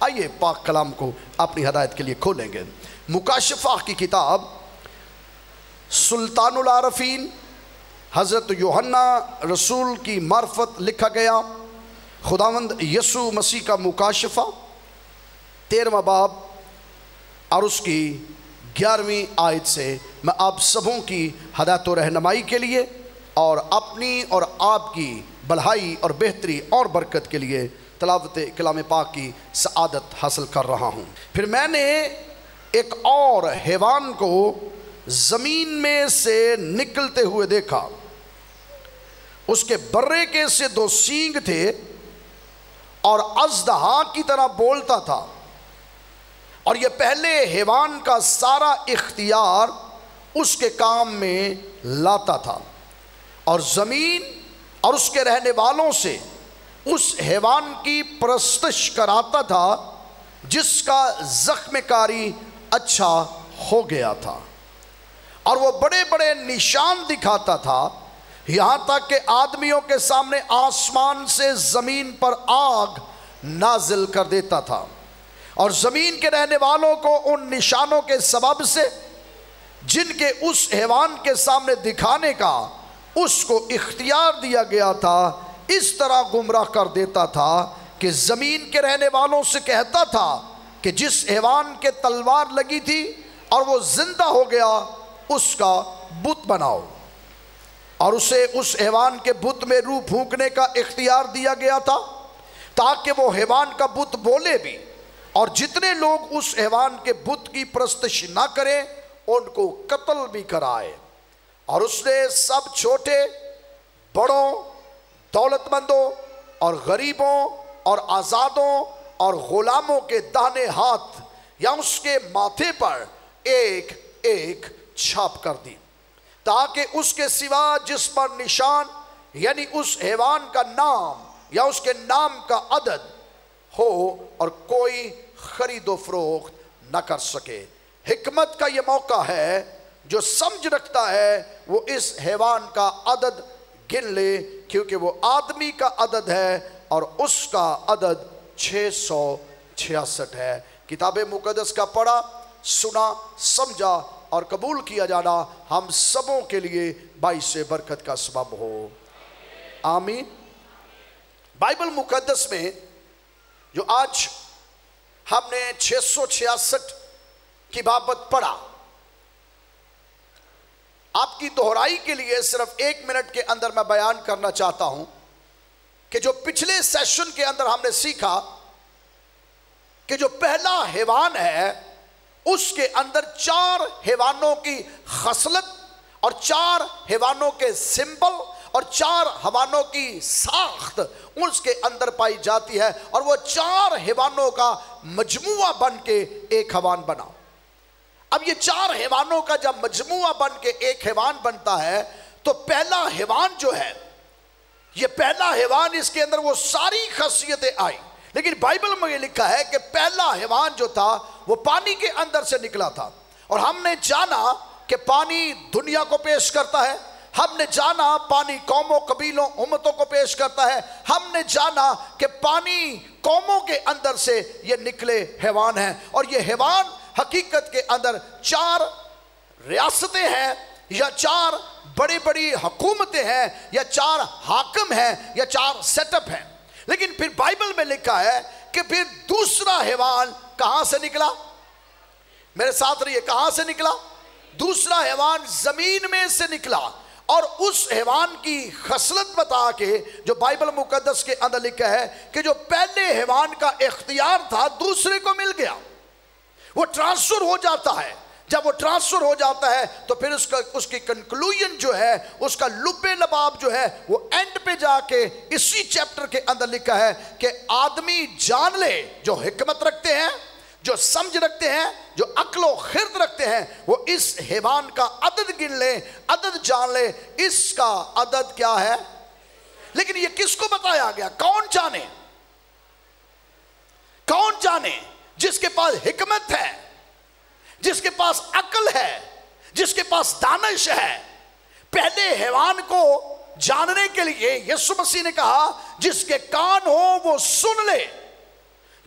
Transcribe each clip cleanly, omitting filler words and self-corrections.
آئیے پاک کلام کو اپنی ہدایت کے لیے کھولیں گے۔ مکاشفہ کی کتاب سلطان العارفین حضرت یوحنا رسول کی معرفت لکھا گیا خداوند یسوع مسیح کا مکاشفہ 13واں باب اور اس کی 11ویں آیت سے میں آپ سبوں کی ہدایت و رہنمائی کے لیے اور اپنی اور آپ کی بھلائی اور بہتری اور برکت کے لیے تلاوت کلام پاک کی سعادت حاصل کر رہا ہوں۔ پھر میں نے ایک اور حیوان کو زمین میں سے نکلتے ہوئے دیکھا، اس کے برے کے سے 2 سینگ تھے اور اژدہا کی طرح بولتا تھا، اور یہ پہلے حیوان کا سارا اختیار اس کے کام میں لاتا تھا، اور زمین اور اس کے رہنے والوں سے اس حیوان کی پرستش کراتا تھا جس کا زخم کاری اچھا ہو گیا تھا، اور وہ بڑے بڑے نشان دکھاتا تھا، یہاں تک کہ آدمیوں کے سامنے آسمان سے زمین پر آگ نازل کر دیتا تھا، اور زمین کے رہنے والوں کو ان نشانوں کے سبب سے جن کے اس حیوان کے سامنے دکھانے کا اس کو اختیار دیا گیا تھا اس طرح گمراہ کر دیتا تھا کہ زمین کے رہنے والوں سے کہتا تھا کہ جس حیوان کے تلوار لگی تھی اور وہ زندہ ہو گیا اس کا بت بناؤ، اور اسے اس حیوان کے بت میں روح پھونکنے کا اختیار دیا گیا تھا تاکہ وہ حیوان کا بت بولے بھی، اور جتنے لوگ اس حیوان کے بت کی پرستش نہ کریں ان کو قتل بھی کرائے، اور اس نے سب چھوٹے بڑوں دولت مندوں اور غریبوں اور آزادوں اور غلاموں کے داہنے ہاتھ یا اس کے ماتھے پر ایک ایک چھاپ کر دی، تاکہ اس کے سوا جس پر نشان یعنی اس حیوان کا نام یا اس کے نام کا عدد ہو اور کوئی خرید و فروخت نہ کر سکے۔ حکمت کا یہ موقع ہے، جو سمجھ رکھتا ہے وہ اس حیوان کا عدد گن لے، کیونکہ وہ آدمی کا عدد ہے اور اس کا عدد 666 ہے۔ کتاب مقدس کا پڑھا، سنا، سمجھا اور قبول کیا جانا ہم سبوں کے لیے باعث برکت کا سبب ہو، آمین۔ بائبل مقدس میں جو آج ہم نے 666 کی بابت پڑھا، آپ کی دہرائی کے لیے صرف 1 منٹ کے اندر میں بیان کرنا چاہتا ہوں کہ جو پچھلے سیشن کے اندر ہم نے سیکھا کہ جو پہلا حیوان ہے اس کے اندر 4 حیوانوں کی خصلت اور 4 حیوانوں کے سمبل اور 4 حیوانوں کی ساخت اس کے اندر پائی جاتی ہے، اور وہ 4 حیوانوں کا مجموعہ بن کے ایک حیوان بنا۔ اب یہ 4 حیوانوں کا جب مجموعہ بن کے ایک حیوان بنتا ہے تو پہلا حیوان جو ہے، یہ پہلا حیوان اس کے اندر وہ ساری خاصیتیں آئی، لیکن بائبل میں یہ لکھا ہے کہ پہلا حیوان جو تھا وہ پانی کے اندر سے نکلا تھا، اور ہم نے جانا کہ پانی دنیا کو پیش کرتا ہے، ہم نے جانا پانی قوموں قبیلوں امتوں کو پیش کرتا ہے، ہم نے جانا کہ پانی قوموں کے اندر سے یہ نکلے حیوان ہیں، اور یہ حیوان حقیقت کے اندر 4 ریاستیں ہیں یا 4 بڑی بڑی حکومتیں ہیں یا 4 حاکم ہیں یا 4 سیٹ اپ ہیں۔ لیکن پھر بائبل میں لکھا ہے کہ پھر دوسرا حیوان کہاں سے نکلا؟ میرے ساتھ رہیے، کہاں سے نکلا؟ دوسرا حیوان زمین میں سے نکلا، اور اس حیوان کی خصلت بتا کے جو بائبل مقدس کے اندر لکھا ہے کہ جو پہلے حیوان کا اختیار تھا دوسرے کو مل گیا، وہ ٹرانسفر ہو جاتا ہے۔ جب وہ ٹرانسفر ہو جاتا ہے تو پھر اس کی کنکلوژن جو ہے، اس کا لب لباب جو ہے، وہ اینڈ پہ جا کے اسی چیپٹر کے اندر لکھا ہے کہ آدمی جان لے، جو حکمت رکھتے ہیں، جو سمجھ رکھتے ہیں، جو عقل و خرد رکھتے ہیں، وہ اس حیوان کا عدد گن لے، عدد جان لے، اس کا عدد کیا ہے۔ لیکن یہ کس کو بتایا گیا؟ کون جانے؟ کون جانے؟ جس کے پاس حکمت ہے، جس کے پاس عقل ہے، جس کے پاس دانش ہے۔ پہلے حیوان کو جاننے کے لیے یسوع مسیح نے کہا جس کے کان ہو وہ سن لے،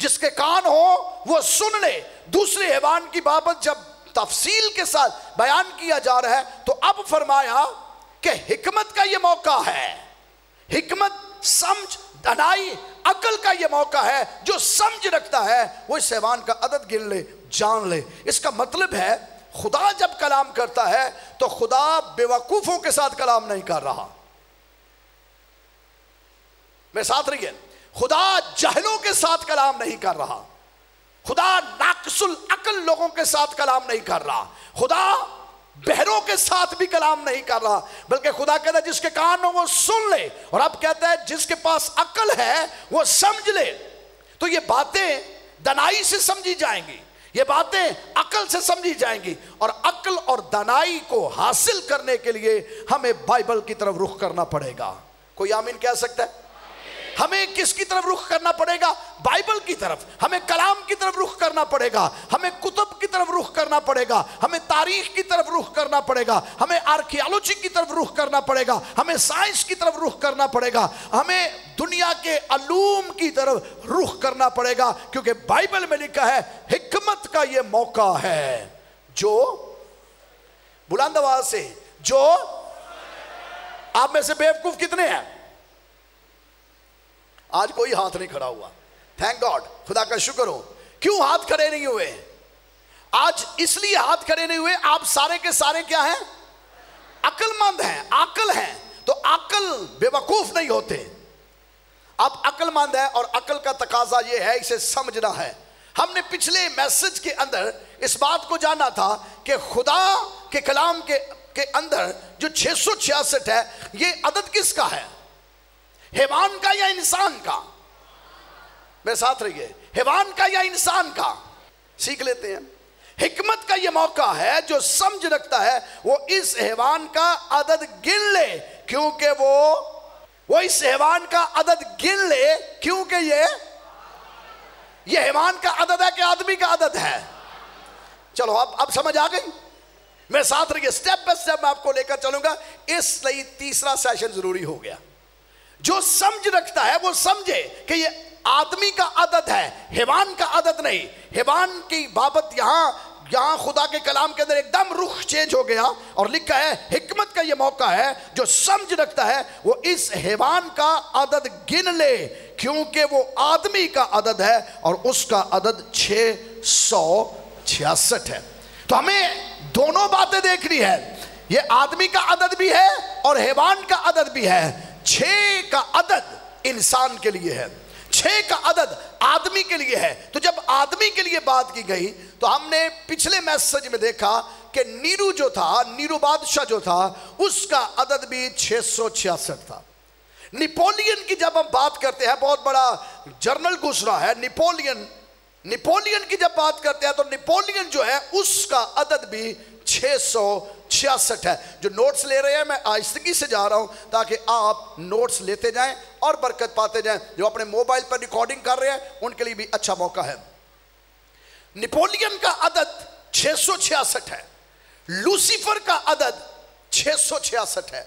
جس کے کان ہو وہ سن لے۔ دوسرے حیوان کی بابت جب تفصیل کے ساتھ بیان کیا جا رہا ہے تو اب فرمایا کہ حکمت کا یہ موقع ہے، حکمت، سمجھ، دانائی، عقل کا یہ موقع ہے۔ جو سمجھ رکھتا ہے وہ اس حیوان کا عدد گن لے، جان لے۔ اس کا مطلب ہے خدا جب کلام کرتا ہے تو خدا بیوقوفوں کے ساتھ کلام نہیں کر رہا، میرے ساتھ رہیے، خدا جاہلوں کے ساتھ کلام نہیں کر رہا، خدا ناقص العقل لوگوں کے ساتھ کلام نہیں کر رہا، خدا بہروں کے ساتھ بھی کلام نہیں کر رہا، بلکہ خدا کہتا ہے جس کے کان ہو وہ سن لے، اور اب کہتا ہے جس کے پاس عقل ہے وہ سمجھ لے۔ تو یہ باتیں دانائی سے سمجھی جائیں گی، یہ باتیں عقل سے سمجھی جائیں گی، اور عقل اور دانائی کو حاصل کرنے کے لیے ہمیں بائبل کی طرف رخ کرنا پڑے گا۔ کوئی آمین کہہ سکتا ہے؟ ہمیں کس کی طرف رخ کرنا پڑے گا؟ بائبل کی طرف، ہمیں کلام کی طرف رخ کرنا پڑے گا، ہمیں کتب کی طرف رخ کرنا پڑے گا، ہمیں تاریخ کی طرف رخ کرنا پڑے گا، ہمیں آرکیالوجی کی طرف رخ کرنا پڑے گا، ہمیں سائنس کی طرف رخ کرنا پڑے گا، ہمیں دنیا کے علوم کی طرف رخ کرنا پڑے گا، کیونکہ بائبل میں لکھا ہے حکمت کا یہ موقع ہے جو، بلند آواز سے، جو، آپ میں سے بیوقوف کتنے ہیں؟ آج کوئی ہاتھ نہیں کھڑا ہوا، تھینک گاڈ، خدا کا شکر ہو۔ کیوں ہاتھ کھڑے نہیں ہوئے؟ آج اس لیے ہاتھ کھڑے نہیں ہوئے، آپ سارے کے سارے کیا ہیں؟ عقل مند ہیں، عاقل ہیں، تو عقل بے وقوف نہیں ہوتے۔ آپ عقل مند ہیں، اور عقل کا تقاضا یہ ہے اسے سمجھنا ہے۔ ہم نے پچھلے میسج کے اندر اس بات کو جانا تھا کہ خدا کے کلام کے اندر جو 666 ہے، یہ عدد کس کا ہے؟ حیوان کا یا انسان کا؟ میرے ساتھ رہیے، حیوان کا یا انسان کا؟ سیکھ لیتے ہیں۔ حکمت کا یہ موقع ہے، جو سمجھ رکھتا ہے وہ اس حیوان کا عدد گن لے، کیونکہ وہ اس حیوان کا عدد گن لے، کیونکہ یہ حیوان کا عدد ہے کہ آدمی کا عدد ہے؟ چلو اب سمجھ آ گئی؟ میرے ساتھ رہیے، سٹیپ بائی سٹیپ میں آپ کو لے کر چلوں گا، اس لیے تیسرا سیشن ضروری ہو گیا۔ جو سمجھ رکھتا ہے وہ سمجھے کہ یہ آدمی کا عدد ہے، حیوان کا عدد نہیں۔ حیوان کی بابت یہاں خدا کے کلام کے اندر ایک دم رخ چینج ہو گیا، اور لکھا ہے حکمت کا یہ موقع ہے، جو سمجھ رکھتا ہے وہ اس حیوان کا عدد گن لے، کیونکہ وہ آدمی کا عدد ہے اور اس کا عدد 666 ہے۔ تو ہمیں دونوں باتیں دیکھنی ہے، یہ آدمی کا عدد بھی ہے اور حیوان کا عدد بھی ہے۔ 6 کا عدد انسان کے لیے ہے، 6 کا عدد آدمی کے لیے ہے۔ تو جب آدمی کے لیے بات کی گئی تو ہم نے پچھلے میسج میں دیکھا کہ نیرو جو تھا، نیرو بادشاہ جو تھا، اس کا عدد بھی 666 تھا۔ نپولین کی جب ہم بات کرتے ہیں، بہت بڑا جرنل گزرا ہے نپولین کی جب بات کرتے ہیں تو نپولین جو ہے اس کا عدد بھی 666 ہے۔ جو نوٹس لے رہے ہیں میں آہستگی سے جا رہا ہوں تاکہ آپ نوٹس لیتے جائیں اور برکت پاتے جائیں۔ جو اپنے موبائل پر ریکارڈنگ کر رہے ہیں ان کے لیے بھی اچھا موقع ہے۔ نپولین کا عدد 666 ہے، لوسیفر کا عدد 666 ہے،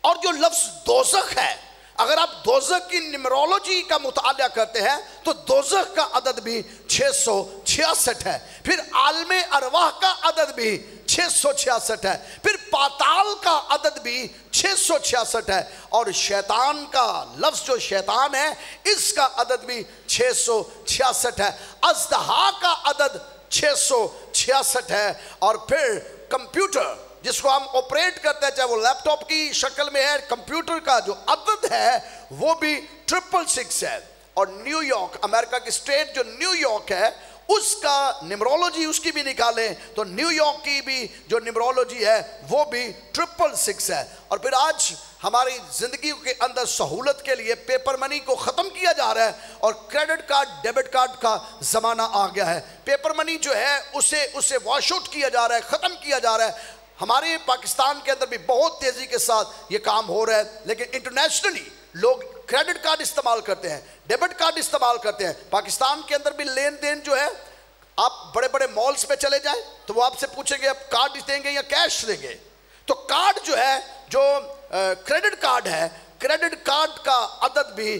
اور جو لفظ دوزخ ہے، اگر آپ دوزخ کی نمرولوجی کا مطالعہ کرتے ہیں تو دوزخ کا عدد بھی 666 ہے۔ پھر عالم ارواح کا عدد بھی 666 ہے، پھر پاتال کا عدد بھی 666 ہے، اور شیطان کا لفظ جو شیطان ہے اس کا عدد بھی 666 ہے۔ اژدہا کا عدد 666 ہے، اور پھر کمپیوٹر جس کو ہم آپریٹ کرتے ہیں، چاہے وہ لیپ ٹاپ کی شکل میں ہے، کمپیوٹر کا جو عدد ہے وہ بھی 666 ہے۔ اور نیو یارک، امریکہ کی اسٹیٹ جو نیو یارک ہے، اس کا نمرولوجی اس کی بھی نکالیں تو نیو یارک کی بھی جو نمرولوجی ہے وہ بھی 666 ہے۔ اور پھر آج ہماری زندگی کے اندر سہولت کے لیے پیپر منی کو ختم کیا جا رہا ہے، اور کریڈٹ کارڈ، ڈیبٹ کارڈ کا زمانہ آ گیا ہے۔ پیپر منی جو ہے اسے واش آؤٹ کیا جا رہا ہے، ختم کیا جا رہا ہے۔ ہمارے پاکستان کے اندر بھی بہت تیزی کے ساتھ یہ کام ہو رہا ہے، لیکن انٹرنیشنلی لوگ کریڈٹ کارڈ استعمال کرتے ہیں، ڈیبٹ کارڈ استعمال کرتے ہیں۔ پاکستان کے اندر بھی لین دین جو ہے، آپ بڑے بڑے مالز پہ چلے جائیں تو وہ آپ سے پوچھیں گے آپ کارڈ دیں گے یا کیش دیں گے، تو کارڈ جو ہے، جو کریڈٹ کارڈ ہے، کریڈٹ کارڈ کا عدد بھی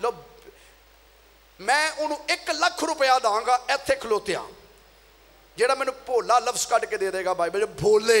لو میں انہوں 1 ਲੱਖ ਰੁਪਇਆ ਦਾਂਗਾ ਇੱਥੇ ਖਲੋਤਿਆਂ ਜਿਹੜਾ ਮੈਨੂੰ ਭੋਲਾ ਲਫ਼ਜ਼ ਕੱਢ ਕੇ ਦੇ ਦੇਗਾ ਬਾਈਬਲ ਚ ਭੋਲੇ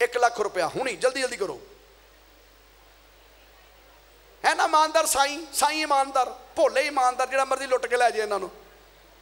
1 ਲੱਖ ਰੁਪਇਆ ਹੁਣੀ ਜਲਦੀ ਜਲਦੀ ਕਰੋ ਹੈ ਨਾ ਇਮਾਨਦਾਰ ਸਾਈਂ ਇਮਾਨਦਾਰ ਭੋਲੇ ਇਮਾਨਦਾਰ ਜਿਹੜਾ ਮਰਜ਼ੀ ਲੁੱਟ ਕੇ ਲੈ ਜਾਏ ਇਹਨਾਂ ਨੂੰ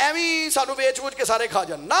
ਐਵੇਂ ਸਾਨੂੰ ਵੇਚ ਵੂਚ ਕੇ ਸਾਰੇ ਖਾ ਜਾਣ ਨਾ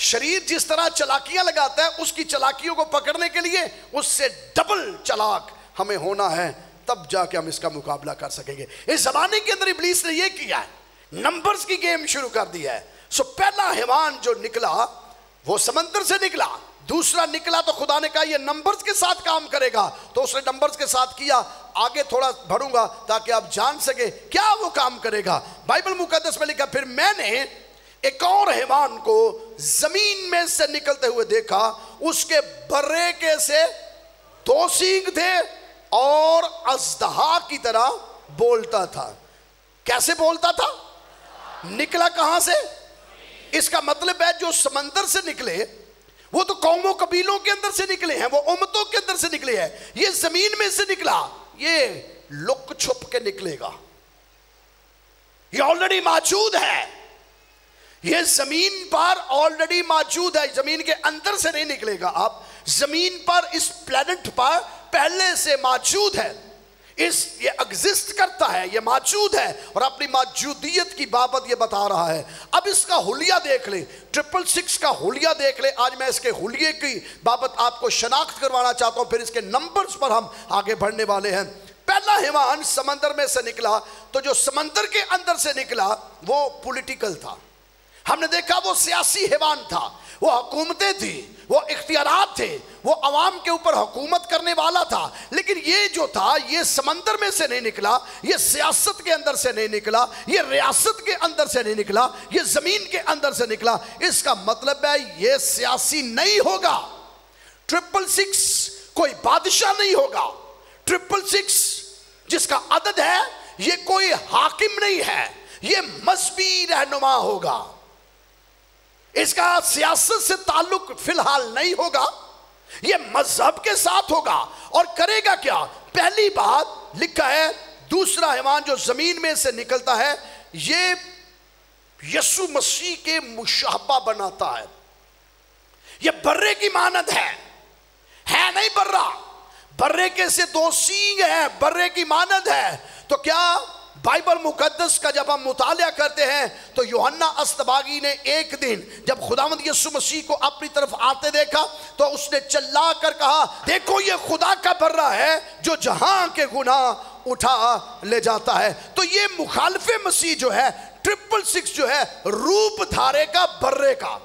شریر جس طرح چلاکیاں لگاتا ہے، اس کی چلاکیوں کو پکڑنے کے لیے اس سے ڈبل چلاک ہمیں ہونا ہے، تب جا کے ہم اس کا مقابلہ کر سکیں گے۔ اس زمانے کے اندر ابلیس نے یہ کیا ہے، نمبرز کی گیم شروع کر دی ہے۔ سو پہلا حیوان جو نکلا وہ سمندر سے نکلا، دوسرا نکلا تو خدا نے کہا یہ نمبرز کے ساتھ کام کرے گا، تو اس نے نمبرز کے ساتھ کیا۔ آگے تھوڑا بڑھوں گا تاکہ آپ جان سکیں کیا وہ کام کرے گا۔ بائبل مقدس میں لکھا، پھر میں نے ایک اور حیوان کو زمین میں سے نکلتے ہوئے دیکھا، اس کے برے سے 2 سینگ تھے اور اژدہا کی طرح بولتا تھا۔ کیسے بولتا تھا؟ نکلا کہاں سے؟ اس کا مطلب ہے جو سمندر سے نکلے وہ تو قوموں قبیلوں کے اندر سے نکلے ہیں، وہ امتوں کے اندر سے نکلے ہیں، یہ زمین میں سے نکلا، یہ لک چھپ کے نکلے گا، یہ آلریڈی موجود ہے، یہ زمین پر آلریڈی موجود ہے، زمین کے اندر سے نہیں نکلے گا۔ آپ زمین پر اس پلینٹ پر پہلے سے موجود ہے، یہ ایگزسٹ کرتا ہے، یہ موجود ہے اور اپنی موجودیت کی بابت یہ بتا رہا ہے۔ اب اس کا حلیہ دیکھ لیں، 666 کا حلیہ دیکھ لیں۔ آج میں اس کے حلیے کی بابت آپ کو شناخت کروانا چاہتا ہوں، پھر اس کے نمبرز پر ہم آگے بڑھنے والے ہیں۔ پہلا حیوان سمندر میں سے نکلا، تو جو سمندر کے اندر سے نکلا وہ پولیٹیکل تھا۔ ہم نے دیکھا وہ سیاسی حیوان تھا، وہ حکومتیں تھی، وہ اختیارات تھے، وہ عوام کے اوپر حکومت کرنے والا تھا۔ لیکن یہ جو تھا یہ سمندر میں سے نہیں نکلا، یہ سیاست کے اندر سے نہیں نکلا، یہ ریاست کے اندر سے نہیں نکلا، یہ زمین کے اندر سے نکلا۔ اس کا مطلب ہے یہ سیاسی نہیں ہوگا۔ 666 کوئی بادشاہ نہیں ہوگا۔ 666 جس کا عدد ہے یہ کوئی حاکم نہیں ہے، یہ مذہبی رہنما ہوگا۔ اس کا سیاست سے تعلق فی الحال نہیں ہوگا، یہ مذہب کے ساتھ ہوگا۔ اور کرے گا کیا؟ پہلی بات لکھا ہے، دوسرا حیوان جو زمین میں سے نکلتا ہے یہ یسوع مسیح کے مشابہ بناتا ہے، یہ برے کی مانند ہے نہیں برا، برے کے سے 2 سینگ ہے، برے کی مانند ہے۔ تو کیا بائبل مقدس کا جب ہم مطالعہ کرتے ہیں تو یوحنا اصطباغی نے ایک دن جب خداوند یسوع مسیح کو اپنی طرف آتے دیکھا تو اس نے چلا کر کہا، دیکھو یہ خدا کا برہ ہے جو جہاں کے گناہ اٹھا لے جاتا ہے۔ تو یہ مخالف مسیح جو ہے 666 جو ہے روپ دھارے کا برے کا،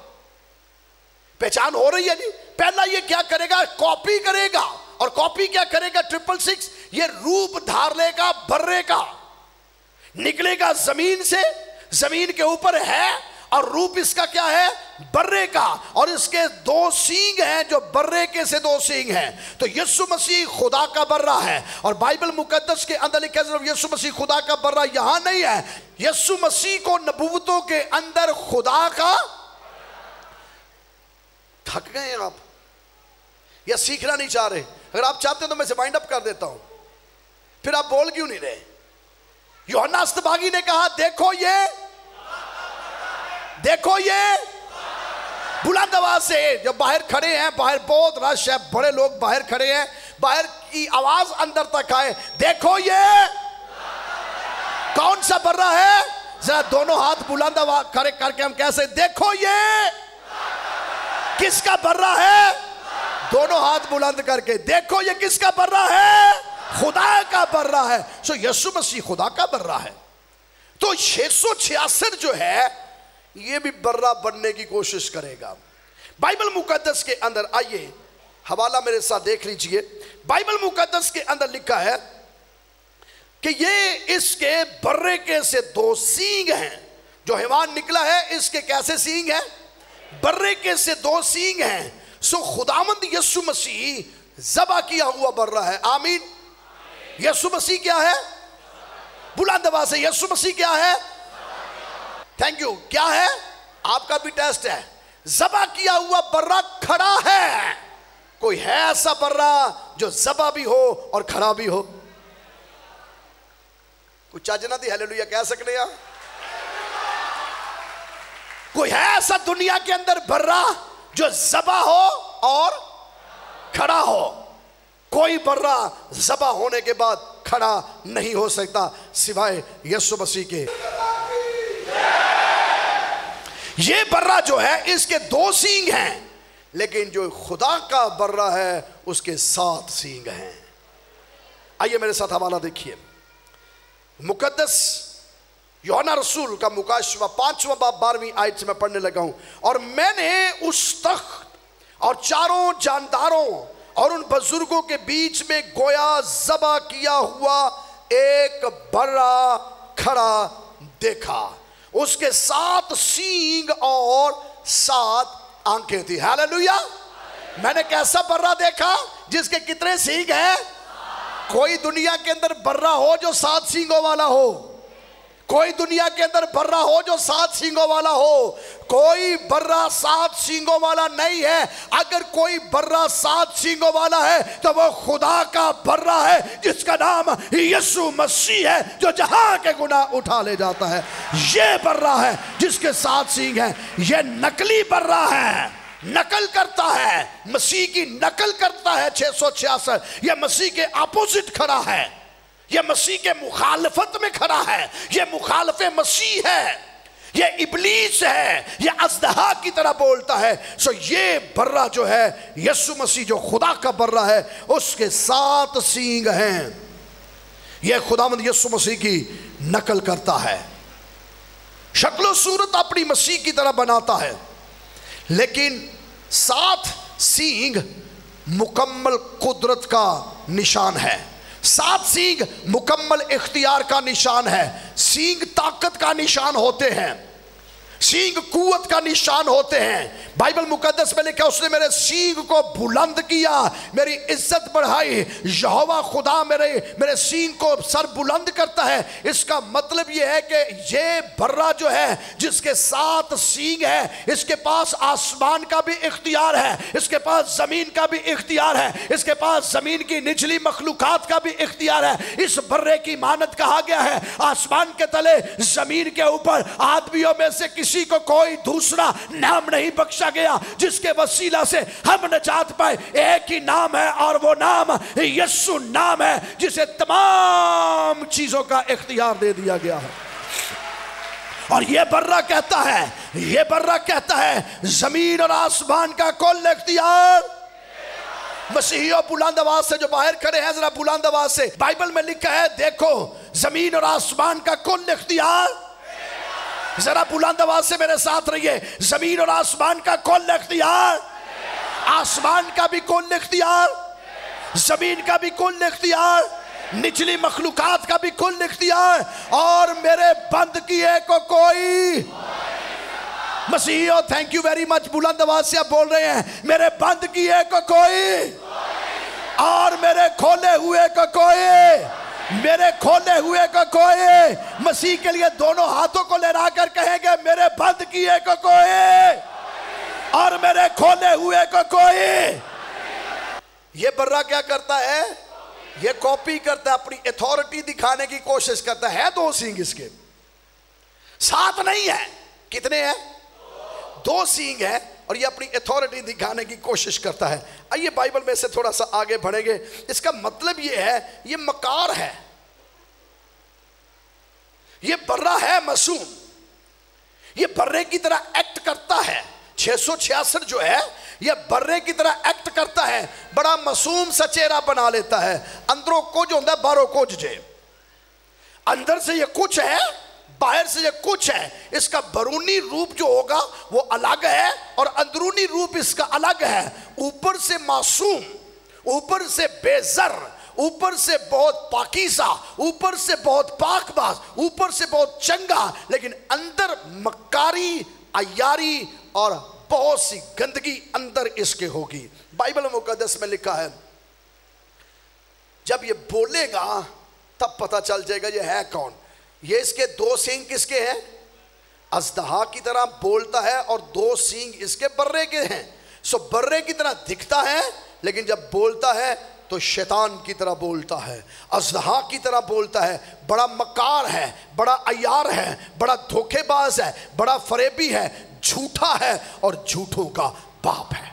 پہچان ہو رہی ہے جی؟ پہلا یہ کیا کرے گا؟ کاپی کرے گا، اور کاپی کیا کرے گا 666؟ یہ روپ دھار لے گا برے کا، نکلے گا زمین سے، زمین کے اوپر ہے، اور روپ اس کا کیا ہے؟ برے کا، اور اس کے 2 سینگ ہیں جو برے کے سے 2 سینگ ہیں۔ تو یسوع مسیح خدا کا برہ ہے، اور بائبل مقدس کے اندر لکھا ہے یسوع مسیح خدا کا برہ یہاں نہیں ہے، یسوع مسیح کو نبوتوں کے اندر خدا کا۔ تھک گئے ہیں آپ یا سیکھنا نہیں چاہ رہے؟ اگر آپ چاہتے ہیں تو میں سے وائنڈ اپ کر دیتا ہوں، پھر آپ بول کیوں نہیں رہے؟ یوحنا اصطباغی نے کہا دیکھو یہ بلند آواز سے، جب باہر کھڑے ہیں، باہر بہت رش ہے، بڑے لوگ باہر کھڑے ہیں، باہر کی آواز اندر تک آئے، دیکھو یہ کون سا برہ ہے؟ ذرا دونوں ہاتھ بلند آواز کھڑے کر کے ہم کیسے دیکھو یہ کس کا برہ ہے؟ دونوں ہاتھ بلند کر کے دیکھو یہ کس کا برہ ہے؟ خدا کا برہ ہے۔ سو یسوع مسیح خدا کا برہ ہے۔ تو 666 جو ہے یہ بھی برہ بننے کی کوشش کرے گا۔ بائبل مقدس کے اندر آئیے، حوالہ میرے ساتھ دیکھ لیجئے، بائبل مقدس کے اندر لکھا ہے کہ یہ اس کے برے کے سے 2 سینگ ہیں۔ جو حیوان نکلا ہے اس کے کیسے سینگ ہیں؟ برے کے سے 2 سینگ ہیں۔ سو خداوند یسوع مسیح ذبح کیا ہوا برہ ہے۔ آمین۔ یسوع مسیح کیا ہے؟ بلند آواز سے یسوع مسیح کیا ہے؟ Thank you. کیا ہے؟ آپ کا بھی ٹیسٹ ہے۔ ذبح کیا ہوا برہ کھڑا ہے۔ کوئی ہے ایسا برہ جو ذبح بھی ہو اور کھڑا بھی ہو؟ کوئی چاچنا دی ہیلیلویا کہہ سکتے ہیں؟ کوئی ہے ایسا دنیا کے اندر برہ جو ذبح ہو اور کھڑا ہو؟ کوئی برہ ذبح ہونے کے بعد کھڑا نہیں ہو سکتا سوائے یسوع مسیح کے۔ یہ برہ جو ہے اس کے 2 سینگ ہیں، لیکن جو خدا کا برہ ہے اس کے 7 سینگ ہیں۔ آئیے میرے ساتھ حوالہ دیکھیے، مقدس یوحنا رسول کا مکاشفہ 5واں باب 12ویں آیت سے میں پڑھنے لگا ہوں۔ اور میں نے اس تخت اور چاروں جانداروں اور ان بزرگوں کے بیچ میں گویا ذبح کیا ہوا ایک برہ کھڑا دیکھا، اس کے 7 سینگ اور 7 آنکھیں تھی۔ ہاللویا! میں نے کیسا برہ دیکھا جس کے کتنے سینگ ہیں؟ کوئی دنیا کے اندر برہ ہو جو 7 سینگوں والا ہو؟ کوئی دنیا کے اندر برہ ہو جو 7 سینگوں والا ہو؟ کوئی برہ 7 سینگوں والا نہیں ہے۔ اگر کوئی برہ 7 سینگوں والا ہے تو وہ خدا کا برہ ہے جس کا نام یسوع مسیح ہے، جو جہاں کے گناہ اٹھا لے جاتا ہے۔ یہ برہ ہے جس کے 7 سینگ ہیں۔ یہ نقلی برہ ہے، نقل کرتا ہے، مسیح کی نقل کرتا ہے 666۔ یہ مسیح کے اپوزٹ کھڑا ہے، یہ مسیح کے مخالفت میں کھڑا ہے، یہ مخالف مسیح ہے، یہ ابلیس ہے، یہ اژدہا کی طرح بولتا ہے۔ سو یہ برہ جو ہے یسوع مسیح جو خدا کا برہ ہے، اس کے 7 سینگ ہیں۔ یہ خداوند یسوع مسیح کی نقل کرتا ہے، شکل و صورت اپنی مسیح کی طرح بناتا ہے، لیکن 7 سینگ مکمل قدرت کا نشان ہے، 7 سینگ مکمل اختیار کا نشان ہے۔ سینگ طاقت کا نشان ہوتے ہیں، سینگ قوت کا نشان ہوتے ہیں۔ بائبل مقدس میں لکھا اس نے میرے سینگ کو بلند کیا، میری عزت بڑھائی۔ یہوہ خدا میرے سینگ کو سر بلند کرتا ہے۔ اس کا مطلب یہ ہے کہ یہ برہ جو ہے جس کے 7 سینگ ہے، اس کے پاس آسمان کا بھی اختیار ہے، اس کے پاس زمین کا بھی اختیار ہے، اس کے پاس زمین کی نچلی مخلوقات کا بھی اختیار ہے۔ اس برے کی مانت کہا گیا ہے آسمان کے تلے زمین کے اوپر آدمیوں میں سے کسی کو کوئی دوسرا نام نہیں بخشا گیا جس کے وسیلہ سے ہم نجات پائے۔ ایک ہی نام ہے اور وہ نام یسوع نام ہے، جسے تمام چیزوں کا اختیار دے دیا گیا ہے۔ اور یہ برہ کہتا ہے، یہ برہ کہتا ہے زمین اور آسمان کا کل اختیار۔ مسیحیوں بلند آواز سے جو باہر کھڑے ہیں ذرا بلند آواز سے، بائبل میں لکھا ہے دیکھو زمین اور آسمان کا کل اختیار۔ ذرا بلند آواز سے میرے ساتھ رہیے، زمین اور آسمان کا کل اختیار، آسمان کا بھی کل اختیار، زمین کا بھی کل اختیار، نچلی مخلوقات کا بھی کل اختیار، اور میرے بند کیے کو کوئی مسیحیوں تھینک یو ویری مچ، بلند آواز سے آپ بول رہے ہیں میرے بند کیے کو کوئی اور میرے کھولے ہوئے کو کوئی، میرے کھولے ہوئے کو کوئی۔ مسیح کے لیے دونوں ہاتھوں کو لہرا کر کہیں گے میرے بند کیے کو کوئی اور میرے کھولے ہوئے کو کوئی۔ یہ برہ کیا کرتا ہے؟ یہ کاپی کرتا ہے، اپنی اتھارٹی دکھانے کی کوشش کرتا ہے۔ 2 سینگ اس کے 7 نہیں ہے، کتنے ہیں؟ 2 سینگ ہے، اور یہ اپنی اتھارٹی دکھانے کی کوشش کرتا ہے۔ آئیے بائبل میں سے تھوڑا سا آگے بڑھیں گے۔ اس کا مطلب یہ ہے یہ مکار ہے، یہ برہ ہے معصوم، یہ برے کی طرح ایکٹ کرتا ہے۔ 666 جو ہے یہ برے کی طرح ایکٹ کرتا ہے، بڑا معصوم سا چہرہ بنا لیتا ہے، اندروں کچھ ہوتا ہے باہروں کچھ جے، اندر سے یہ کچھ ہے باہر سے یہ کچھ ہے۔ اس کا برونی روپ جو ہوگا وہ الگ ہے اور اندرونی روپ اس کا الگ ہے۔ اوپر سے معصوم، اوپر سے بے زر، اوپر سے بہت پاکیزہ، اوپر سے بہت پاک باز، اوپر سے بہت چنگا، لیکن اندر مکاری، عیاری اور بہت سی گندگی اندر اس کے ہوگی۔ بائبل مقدس میں لکھا ہے جب یہ بولے گا تب پتہ چل جائے گا یہ ہے کون۔ یہ اس کے 2 سینگ کس کے ہیں؟ اژدہا کی طرح بولتا ہے، اور 2 سینگ اس کے برے کے ہیں۔ سو برے کی طرح دکھتا ہے لیکن جب بولتا ہے تو شیطان کی طرح بولتا ہے، اژدہا کی طرح بولتا ہے، بڑا مکار ہے، بڑا عیار ہے، بڑا دھوکے باز ہے، بڑا فریبی ہے، جھوٹا ہے اور جھوٹوں کا باپ ہے۔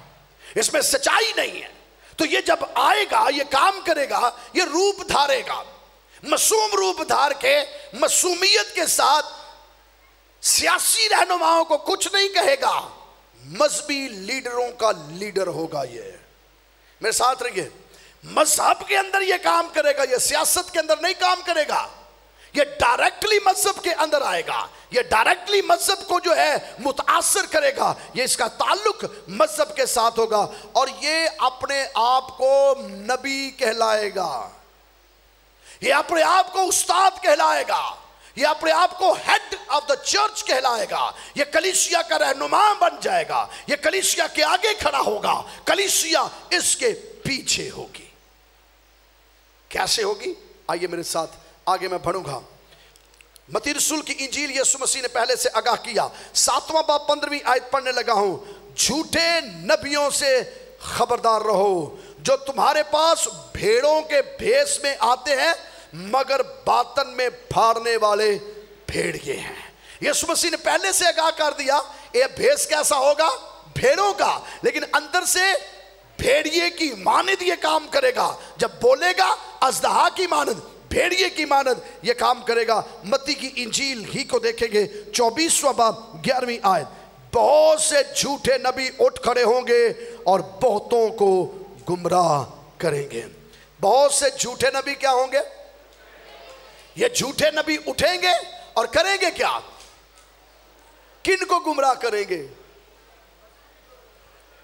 اس میں سچائی نہیں ہے۔ تو یہ جب آئے گا، یہ کام کرے گا، یہ روپ دھارے گا، معصوم روپ دھار کے معصومیت کے ساتھ سیاسی رہنماؤں کو کچھ نہیں کہے گا، مذہبی لیڈروں کا لیڈر ہوگا یہ۔ میرے ساتھ رہیے، مذہب کے اندر یہ کام کرے گا، یہ سیاست کے اندر نہیں کام کرے گا، یہ ڈائریکٹلی مذہب کے اندر آئے گا، یہ ڈائریکٹلی مذہب کو جو ہے متاثر کرے گا، یہ اس کا تعلق مذہب کے ساتھ ہوگا، اور یہ اپنے آپ کو نبی کہلائے گا، یہ اپنے آپ کو استاد کہلائے گا، یہ اپنے آپ کو ہیڈ آف دا چرچ کہلائے گا، یہ کلیسیا کا رہنما بن جائے گا، یہ کلیسیا کے آگے کھڑا ہوگا، کلیسیا اس کے پیچھے ہوگی۔ کیسے ہوگی؟ آئیے میرے ساتھ آگے میں بڑھوں گا۔ متی رسول کی انجیل یسوع مسیح نے پہلے سے آگاہ کیا، 7واں باب 15ویں آیت پڑھنے لگا ہوں، جھوٹے نبیوں سے خبردار رہو جو تمہارے پاس بھیڑوں کے بھیس میں آتے ہیں مگر باطن میں پھاڑنے والے بھیڑیے ہیں۔ یسوع مسیح نے پہلے سے آگاہ کر دیا یہ بھیس کیسا ہوگا؟ بھیڑوں کا، لیکن اندر سے بھیڑیے کی مانند یہ کام کرے گا، جب بولے گا اژدہا کی مانند، بھیڑیے کی مانند یہ کام کرے گا۔ متی کی انجیل ہی کو دیکھیں گے 24واں باب 11ویں آیت، بہت سے جھوٹے نبی اٹھ کھڑے ہوں گے اور بہتوں کو گمراہ کریں گے۔ بہت سے جھوٹے نبی کیا ہوں گے؟ یہ جھوٹے نبی اٹھیں گے اور کریں گے کیا؟ کن کو گمراہ کریں گے؟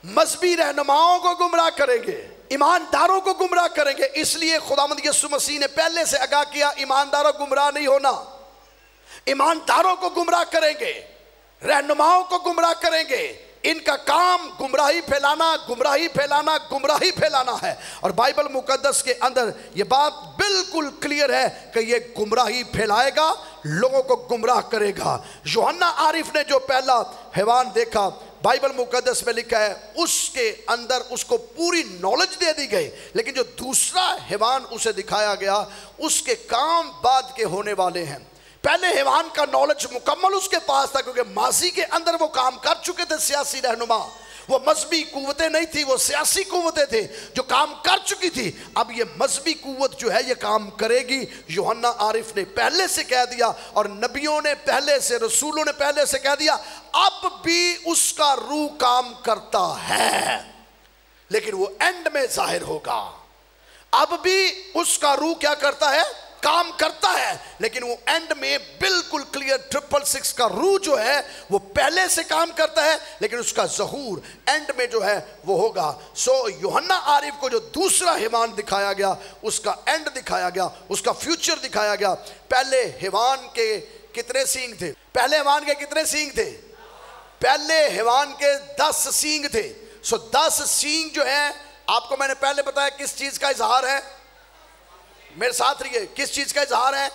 مذہبی رہنماؤں کو گمراہ کریں گے، ایمانداروں کو گمراہ کریں گے۔ اس لیے خداوند یسوع مسیح نے پہلے سے آگاہ کیا ایمانداروں گمراہ نہیں ہونا، ایمانداروں کو گمراہ کریں گے، رہنماؤں کو گمراہ کریں گے۔ ان کا کام گمراہی پھیلانا، گمراہی پھیلانا، گمراہی پھیلانا ہے، اور بائبل مقدس کے اندر یہ بات بالکل کلیئر ہے کہ یہ گمراہی پھیلائے گا، لوگوں کو گمراہ کرے گا۔ یوحنا عارف نے جو پہلا حیوان دیکھا، بائبل مقدس میں لکھا ہے اس کے اندر اس کو پوری نالج دے دی گئی، لیکن جو دوسرا حیوان اسے دکھایا گیا اس کے کام بعد کے ہونے والے ہیں۔ پہلے حیوان کا نالج مکمل اس کے پاس تھا کیونکہ ماضی کے اندر وہ کام کر چکے تھے، سیاسی رہنما، وہ مذہبی قوتیں نہیں تھی، وہ سیاسی قوتیں تھے جو کام کر چکی تھی۔ اب یہ مذہبی قوت جو ہے یہ کام کرے گی۔ یوحنا عارف نے پہلے سے کہہ دیا اور نبیوں نے پہلے سے، رسولوں نے پہلے سے کہہ دیا، اب بھی اس کا روح کام کرتا ہے لیکن وہ اینڈ میں ظاہر ہوگا۔ اب بھی اس کا روح کیا کرتا ہے؟ کام کرتا ہے، لیکن وہ اینڈ میں بالکل کلیئر 666 کا روح جو ہے وہ پہلے سے کام کرتا ہے لیکن اس کا ظہور اینڈ میں جو ہے وہ ہوگا۔ سو یوحنا عارف کو جو دوسرا حیوان دکھایا گیا اس کا اینڈ دکھایا گیا، اس کا فیوچر دکھایا گیا۔ پہلے حیوان کے کتنے سینگ تھے؟ پہلے حیوان کے کتنے سینگ تھے؟ پہلے حیوان کے 10 سینگ تھے۔ سو 10 سینگ جو ہیں، آپ کو میں نے پہلے بتایا کس چیز کا اظہار ہے؟ میرے ساتھ رہیے، کس چیز کا اظہار ہے؟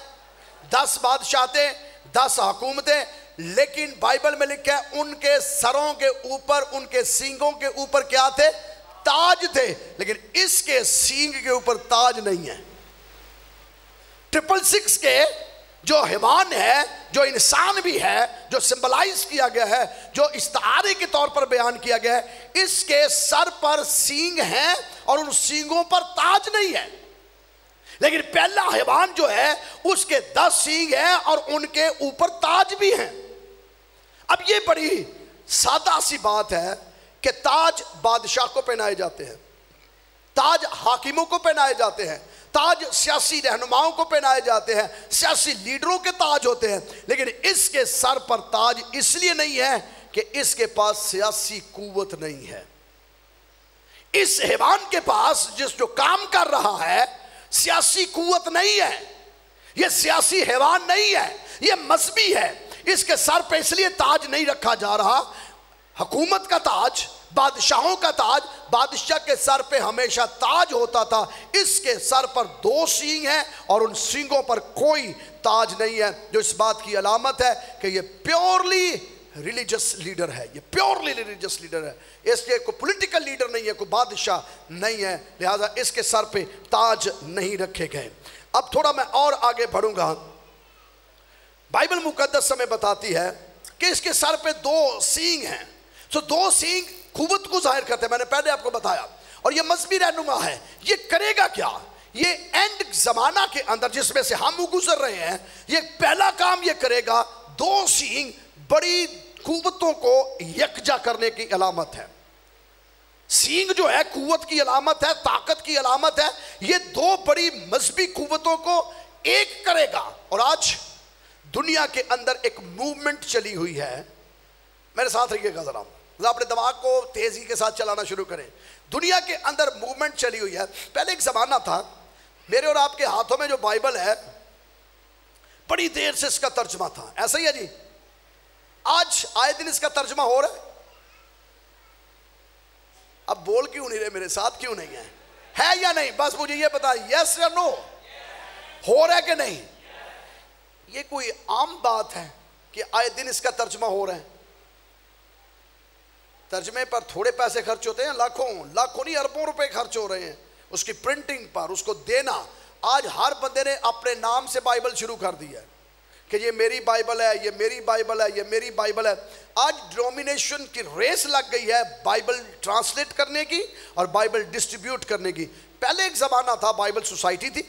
10 بادشاہتیں، 10 حکومتیں، لیکن بائبل میں لکھا ہے ان کے سروں کے اوپر، ان کے سینگوں کے اوپر کیا تھے؟ تاج تھے، لیکن اس کے سینگ کے اوپر تاج نہیں ہے۔ 666 کے جو حیوان ہے، جو انسان بھی ہے، جو سمبلائز کیا گیا ہے، جو استعارے کے طور پر بیان کیا گیا ہے، اس کے سر پر سینگ ہیں اور ان سینگوں پر تاج نہیں ہے۔ لیکن پہلا حیوان جو ہے اس کے 10 سینگ ہیں اور ان کے اوپر تاج بھی ہیں۔ اب یہ بڑی سادہ سی بات ہے کہ تاج بادشاہ کو پہنائے جاتے ہیں، تاج حاکموں کو پہنائے جاتے ہیں، تاج سیاسی رہنماؤں کو پہنائے جاتے ہیں، سیاسی لیڈروں کے تاج ہوتے ہیں، لیکن اس کے سر پر تاج اس لیے نہیں ہے کہ اس کے پاس سیاسی قوت نہیں ہے۔ اس حیوان کے پاس جو کام کر رہا ہے سیاسی قوت نہیں ہے، یہ سیاسی حیوان نہیں ہے، یہ مذہبی ہے۔ اس کے سر پہ اس لیے تاج نہیں رکھا جا رہا، حکومت کا تاج، بادشاہوں کا تاج، بادشاہ کے سر پہ ہمیشہ تاج ہوتا تھا، اس کے سر پر 2 سینگ ہیں اور ان سینگوں پر کوئی تاج نہیں ہے، جو اس بات کی علامت ہے کہ یہ پیورلی ریلیجس لیڈر ہے، یہ پیورلی ریلیجس لیڈر ہے، اس کے کوئی پولیٹیکل لیڈر نہیں ہے، کوئی بادشاہ نہیں ہے، لہذا اس کے سر پہ تاج نہیں رکھے گئے۔ اب تھوڑا میں اور آگے بڑھوں گا۔ بائبل مقدس ہمیں بتاتی ہے کہ اس کے سر پہ 2 سینگ ہیں، تو 2 سینگ قوت کو ظاہر کرتے ہیں، میں نے پہلے آپ کو بتایا، اور یہ مذہبی رہنما ہے۔ یہ کرے گا کیا؟ یہ اینڈ زمانہ کے اندر جس میں سے ہم گزر رہے ہیں، یہ پہلا کام یہ کرے گا، 2 سینگ بڑی قوتوں کو یکجا کرنے کی علامت ہے. سینگ جو ہے قوت کی علامت ہے, طاقت کی علامت ہے. یہ دو بڑی مذہبی قوتوں کو ایک کرے گا. اور آج دنیا کے اندر ایک موومنٹ چلی ہوئی ہے. میرے ساتھ رہیے گا ذرا اپنے دماغ کو تیزی کے ساتھ چلانا شروع کریں. دنیا کے اندر موومنٹ چلی ہوئی ہے. پہلے ایک زمانہ تھا, میرے اور آپ کے ہاتھوں میں جو بائبل ہے بڑی دیر سے اس کا ترجمہ تھا. ایسا ہی ہے جی؟ آج آئے دن اس کا ترجمہ ہو رہا ہے. اب بول کیوں نہیں رہے میرے ساتھ, کیوں نہیں ہے یا نہیں؟ بس مجھے یہ بتا, یس یا نو, ہو رہا ہے کہ نہیں؟ یہ کوئی عام بات ہے کہ آئے دن اس کا ترجمہ ہو رہا ہے. ترجمے پر تھوڑے پیسے خرچ ہوتے ہیں, لاکھوں نہیں اربوں روپے خرچ ہو رہے ہیں اس کی پرنٹنگ پر, اس کو دینا. آج ہر بندے نے اپنے نام سے بائبل شروع کر دی ہے کہ یہ میری بائبل ہے, یہ میری بائبل ہے, یہ میری بائبل ہے. آج ڈومینیشن کی ریس لگ گئی ہے بائبل ٹرانسلیٹ کرنے کی اور بائبل ڈسٹریبیوٹ کرنے کی. پہلے ایک زمانہ تھا, بائبل سوسائٹی تھی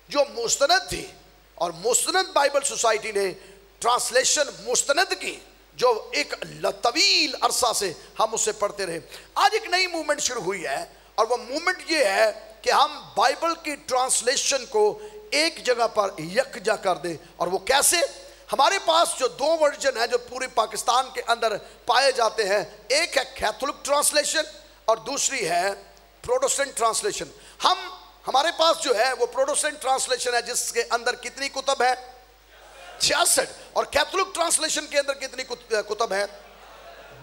جو مستند تھی, اور مستند بائبل سوسائٹی نے ٹرانسلیشن مستند کی جو ایک طویل عرصہ سے ہم اسے پڑھتے رہے. آج ایک نئی موومنٹ شروع ہوئی ہے, اور وہ موومنٹ یہ ہے کہ ہم بائبل کی ٹرانسلیشن کو ایک جگہ پر یکجا کر دیں. اور وہ کیسے؟ ہمارے پاس جو دو ورژن ہیں جو پورے پاکستان کے اندر پائے جاتے ہیں, ایک ہے کیتھولک ٹرانسلیشن اور دوسری ہے پروٹسٹنٹ ٹرانسلیشن. ہمارے پاس جو ہے وہ پروٹسٹنٹ ٹرانسلیشن ہے جس کے اندر کتنی کتب ہے؟ 66. اور کیتھولک ٹرانسلیشن کے اندر کتنی کتب ہے؟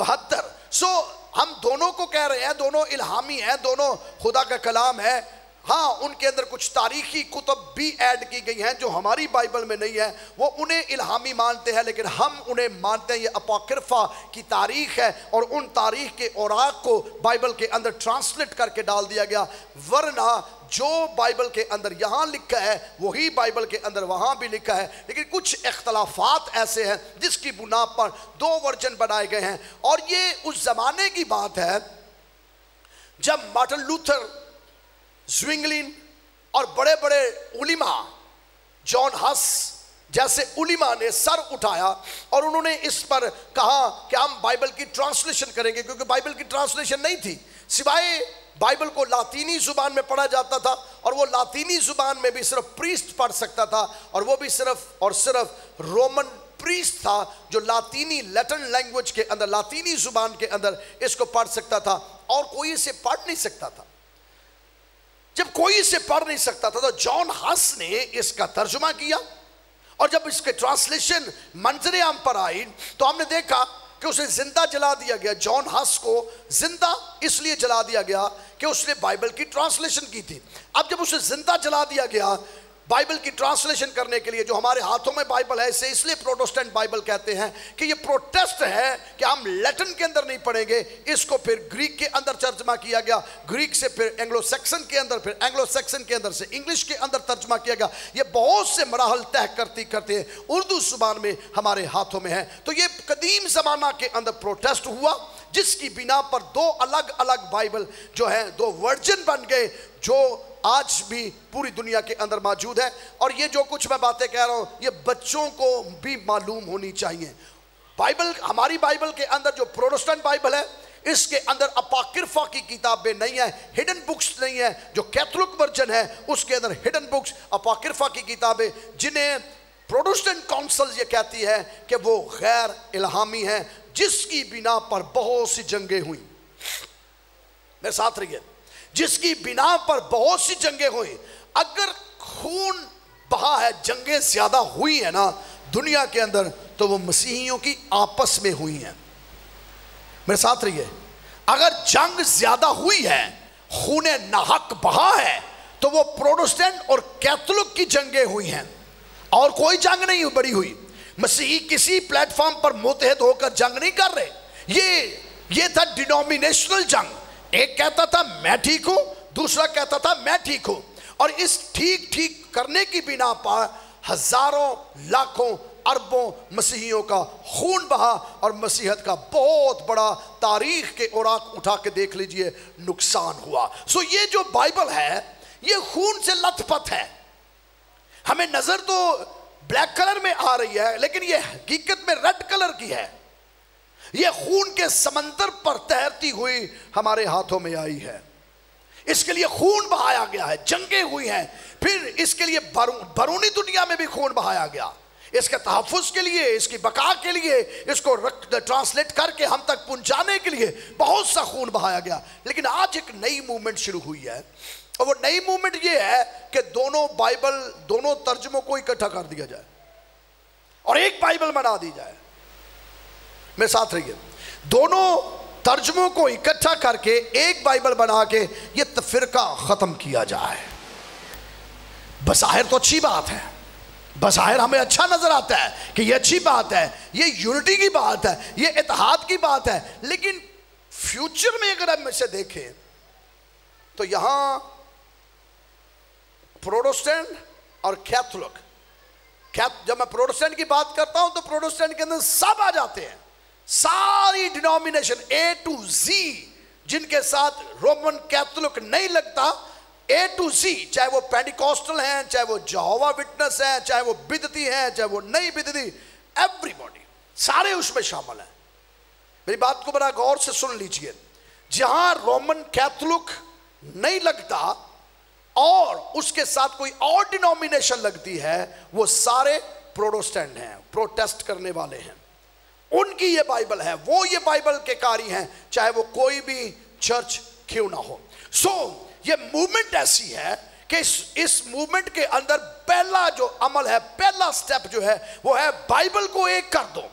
72. ہم دونوں کو کہہ رہے ہیں, دونوں الہامی ہیں, دونوں خدا کا کلام ہے. ہاں, ان کے اندر کچھ تاریخی کتب بھی ایڈ کی گئی ہیں جو ہماری بائبل میں نہیں ہے. وہ انہیں الہامی مانتے ہیں, لیکن ہم انہیں مانتے ہیں یہ اپوکرفا کی تاریخ ہے, اور ان تاریخ کے اوراق کو بائبل کے اندر ٹرانسلیٹ کر کے ڈال دیا گیا. ورنہ جو بائبل کے اندر یہاں لکھا ہے وہی بائبل کے اندر وہاں بھی لکھا ہے. لیکن کچھ اختلافات ایسے ہیں جس کی بنا پر دو ورژن بنائے گئے ہیں. اور یہ اس زمانے کی بات ہے جب مارٹن لوتھر, زوینگلن اور بڑے بڑے علماء, جان ہس جیسے علماء نے سر اٹھایا اور انہوں نے اس پر کہا کہ ہم بائبل کی ٹرانسلیشن کریں گے, کیونکہ بائبل کی ٹرانسلیشن نہیں تھی. سوائے بائبل کو لاطینی زبان میں پڑھا جاتا تھا, اور وہ لاطینی زبان میں بھی صرف پریسٹ پڑھ سکتا تھا, اور وہ بھی صرف رومن پریسٹ تھا جو لاطینی لیٹن لینگویج کے اندر, لاطینی زبان کے اندر اس کو پڑھ سکتا تھا, اور کوئی اسے پڑھ نہیں سکتا تھا. جب کوئی اسے پڑھ نہیں سکتا تھا تو جان ہس نے اس کا ترجمہ کیا, اور جب اس کے ٹرانسلیشن منظر عام پر آئی تو ہم نے دیکھا کہ اسے زندہ جلا دیا گیا. جان ہس کو زندہ اس لیے جلا دیا گیا کہ اس نے بائبل کی ٹرانسلیشن کی تھی. اب جب اسے زندہ جلا دیا گیا بائبل کی ٹرانسلیشن کرنے کے لیے, جو ہمارے ہاتھوں میں بائبل ہے اسے اس لیے پروٹسٹنٹ بائبل کہتے ہیں کہ یہ پروٹسٹ ہے کہ ہم لیٹن کے اندر نہیں پڑھیں گے, اس کو پھر گریک کے اندر ترجمہ کیا گیا, گریک سے پھر اینگلو سیکسن کے اندر, پھر اینگلو سیکسن کے اندر سے انگلش کے اندر ترجمہ کیا گیا. یہ بہت سے مراحل طے کرتے ہیں اردو زبان میں ہمارے ہاتھوں میں ہے. تو یہ قدیم زمانہ کے اندر پروٹسٹ ہوا جس کی بنا پر دو الگ الگ بائبل جو ہیں, دو ورژن بن گئے جو آج بھی پوری دنیا کے اندر موجود ہے. اور یہ جو کچھ میں باتیں کہہ رہا ہوں یہ بچوں کو بھی معلوم ہونی چاہیے. بائبل, ہماری بائبل کے اندر جو پروٹسٹنٹ بائبل ہے اس کے اندر اپاکرفا کی کتابیں نہیں ہیں, ہڈن بکس نہیں ہیں. جو کیتھولک ورژن ہے اس کے اندر ہڈن بکس, اپاکرفا کی کتابیں, جنہیں پروٹسٹنٹ کونسل یہ کہتی ہے کہ وہ غیر الہامی ہیں, جس کی بنا پر بہت سی جنگیں ہوئیں. میرے ساتھ رہیے, جس کی بنا پر بہت سی جنگیں ہوئیں. اگر خون بہا ہے, جنگیں زیادہ ہوئی ہیں نا دنیا کے اندر, تو وہ مسیحیوں کی آپس میں ہوئی ہیں. میرے ساتھ رہیے, اگر جنگ زیادہ ہوئی ہے, خون ناحق بہا ہے, تو وہ پروٹسٹنٹ اور کیتھولک کی جنگیں ہوئی ہیں, اور کوئی جنگ نہیں بڑی ہوئی. مسیحی کسی پلیٹ فارم پر متحد ہو کر جنگ نہیں کر رہے. یہ تھا ڈینومینیشنل جنگ. ایک کہتا تھا میں ٹھیک ہوں, دوسرا کہتا تھا میں ٹھیک ہوں, اور اس ٹھیک کرنے کی بنا پر ہزاروں لاکھوں اربوں مسیحیوں کا خون بہا, اور مسیحیت کا بہت بڑا تاریخ کے اوراق اٹھا کے دیکھ لیجئے نقصان ہوا. یہ جو بائبل ہے یہ خون سے لت پت ہے. ہمیں نظر تو بلیک کلر میں آ رہی ہے، لیکن یہ حقیقت میں ریڈ کلر کی ہے. یہ خون کے سمندر پر تیرتی ہوئی ہمارے ہاتھوں میں آئی ہے. اس کے لیے خون بہایا گیا ہے، جنگیں ہوئی ہیں، پھر اس کے لیے بیرونی دنیا میں بھی خون بہایا گیا. اس کے تحفظ کے لیے، اس کی بقا کے لیے، اس کو ٹرانسلیٹ کر کے ہم تک پہنچانے کے لیے بہت سا خون بہایا گیا. لیکن آج ایک نئی موومنٹ شروع ہوئی ہے، اور وہ نئی موومنٹ یہ ہے کہ دونوں بائبل، دونوں ترجموں کو اکٹھا کر دیا جائے اور ایک بائبل بنا دی جائے. میرے ساتھ رہیے. دونوں ترجموں کو اکٹھا کر کے ایک بائبل بنا کے یہ تفرقہ ختم کیا جائے. بظاہر تو اچھی بات ہے، بظاہر ہمیں اچھا نظر آتا ہے کہ یہ اچھی بات ہے، یہ یونٹی کی بات ہے، یہ اتحاد کی بات ہے. لیکن فیوچر میں اگر ہم اسے دیکھیں تو یہاں پروٹسٹنٹ اور کیتھولک، جب میں پروٹسٹنٹ کی بات کرتا ہوں تو پروٹسٹنٹ کے اندر سب آ جاتے ہیں، ساری ڈینومینیشن اے ٹو زی، جن کے ساتھ رومن کیتھولک نہیں لگتا، اے ٹو زی، چاہے وہ پینٹیکوسٹل ہیں، چاہے وہ جہووا وٹنس ہیں، چاہے وہ بدعتی ہیں، چاہے وہ نہیں بدعتی، ایوری باڈی، سارے اس میں شامل ہیں. میری بات کو بڑا غور سے سن لیجئے. جہاں رومن کیتھولک نہیں لگتا اور اس کے ساتھ کوئی اور ڈینومینیشن لگتی ہے، وہ سارے پروٹسٹنٹ ہیں، پروٹیسٹ کرنے والے ہیں. ان کی یہ بائبل ہے، وہ یہ بائبل کے قاری ہیں، چاہے وہ کوئی بھی چرچ کیوں نہ ہو. یہ موومنٹ ایسی ہے کہ اس موومنٹ کے اندر پہلا جو عمل ہے، پہلا سٹیپ جو ہے وہ ہے بائبل کو ایک کر دو.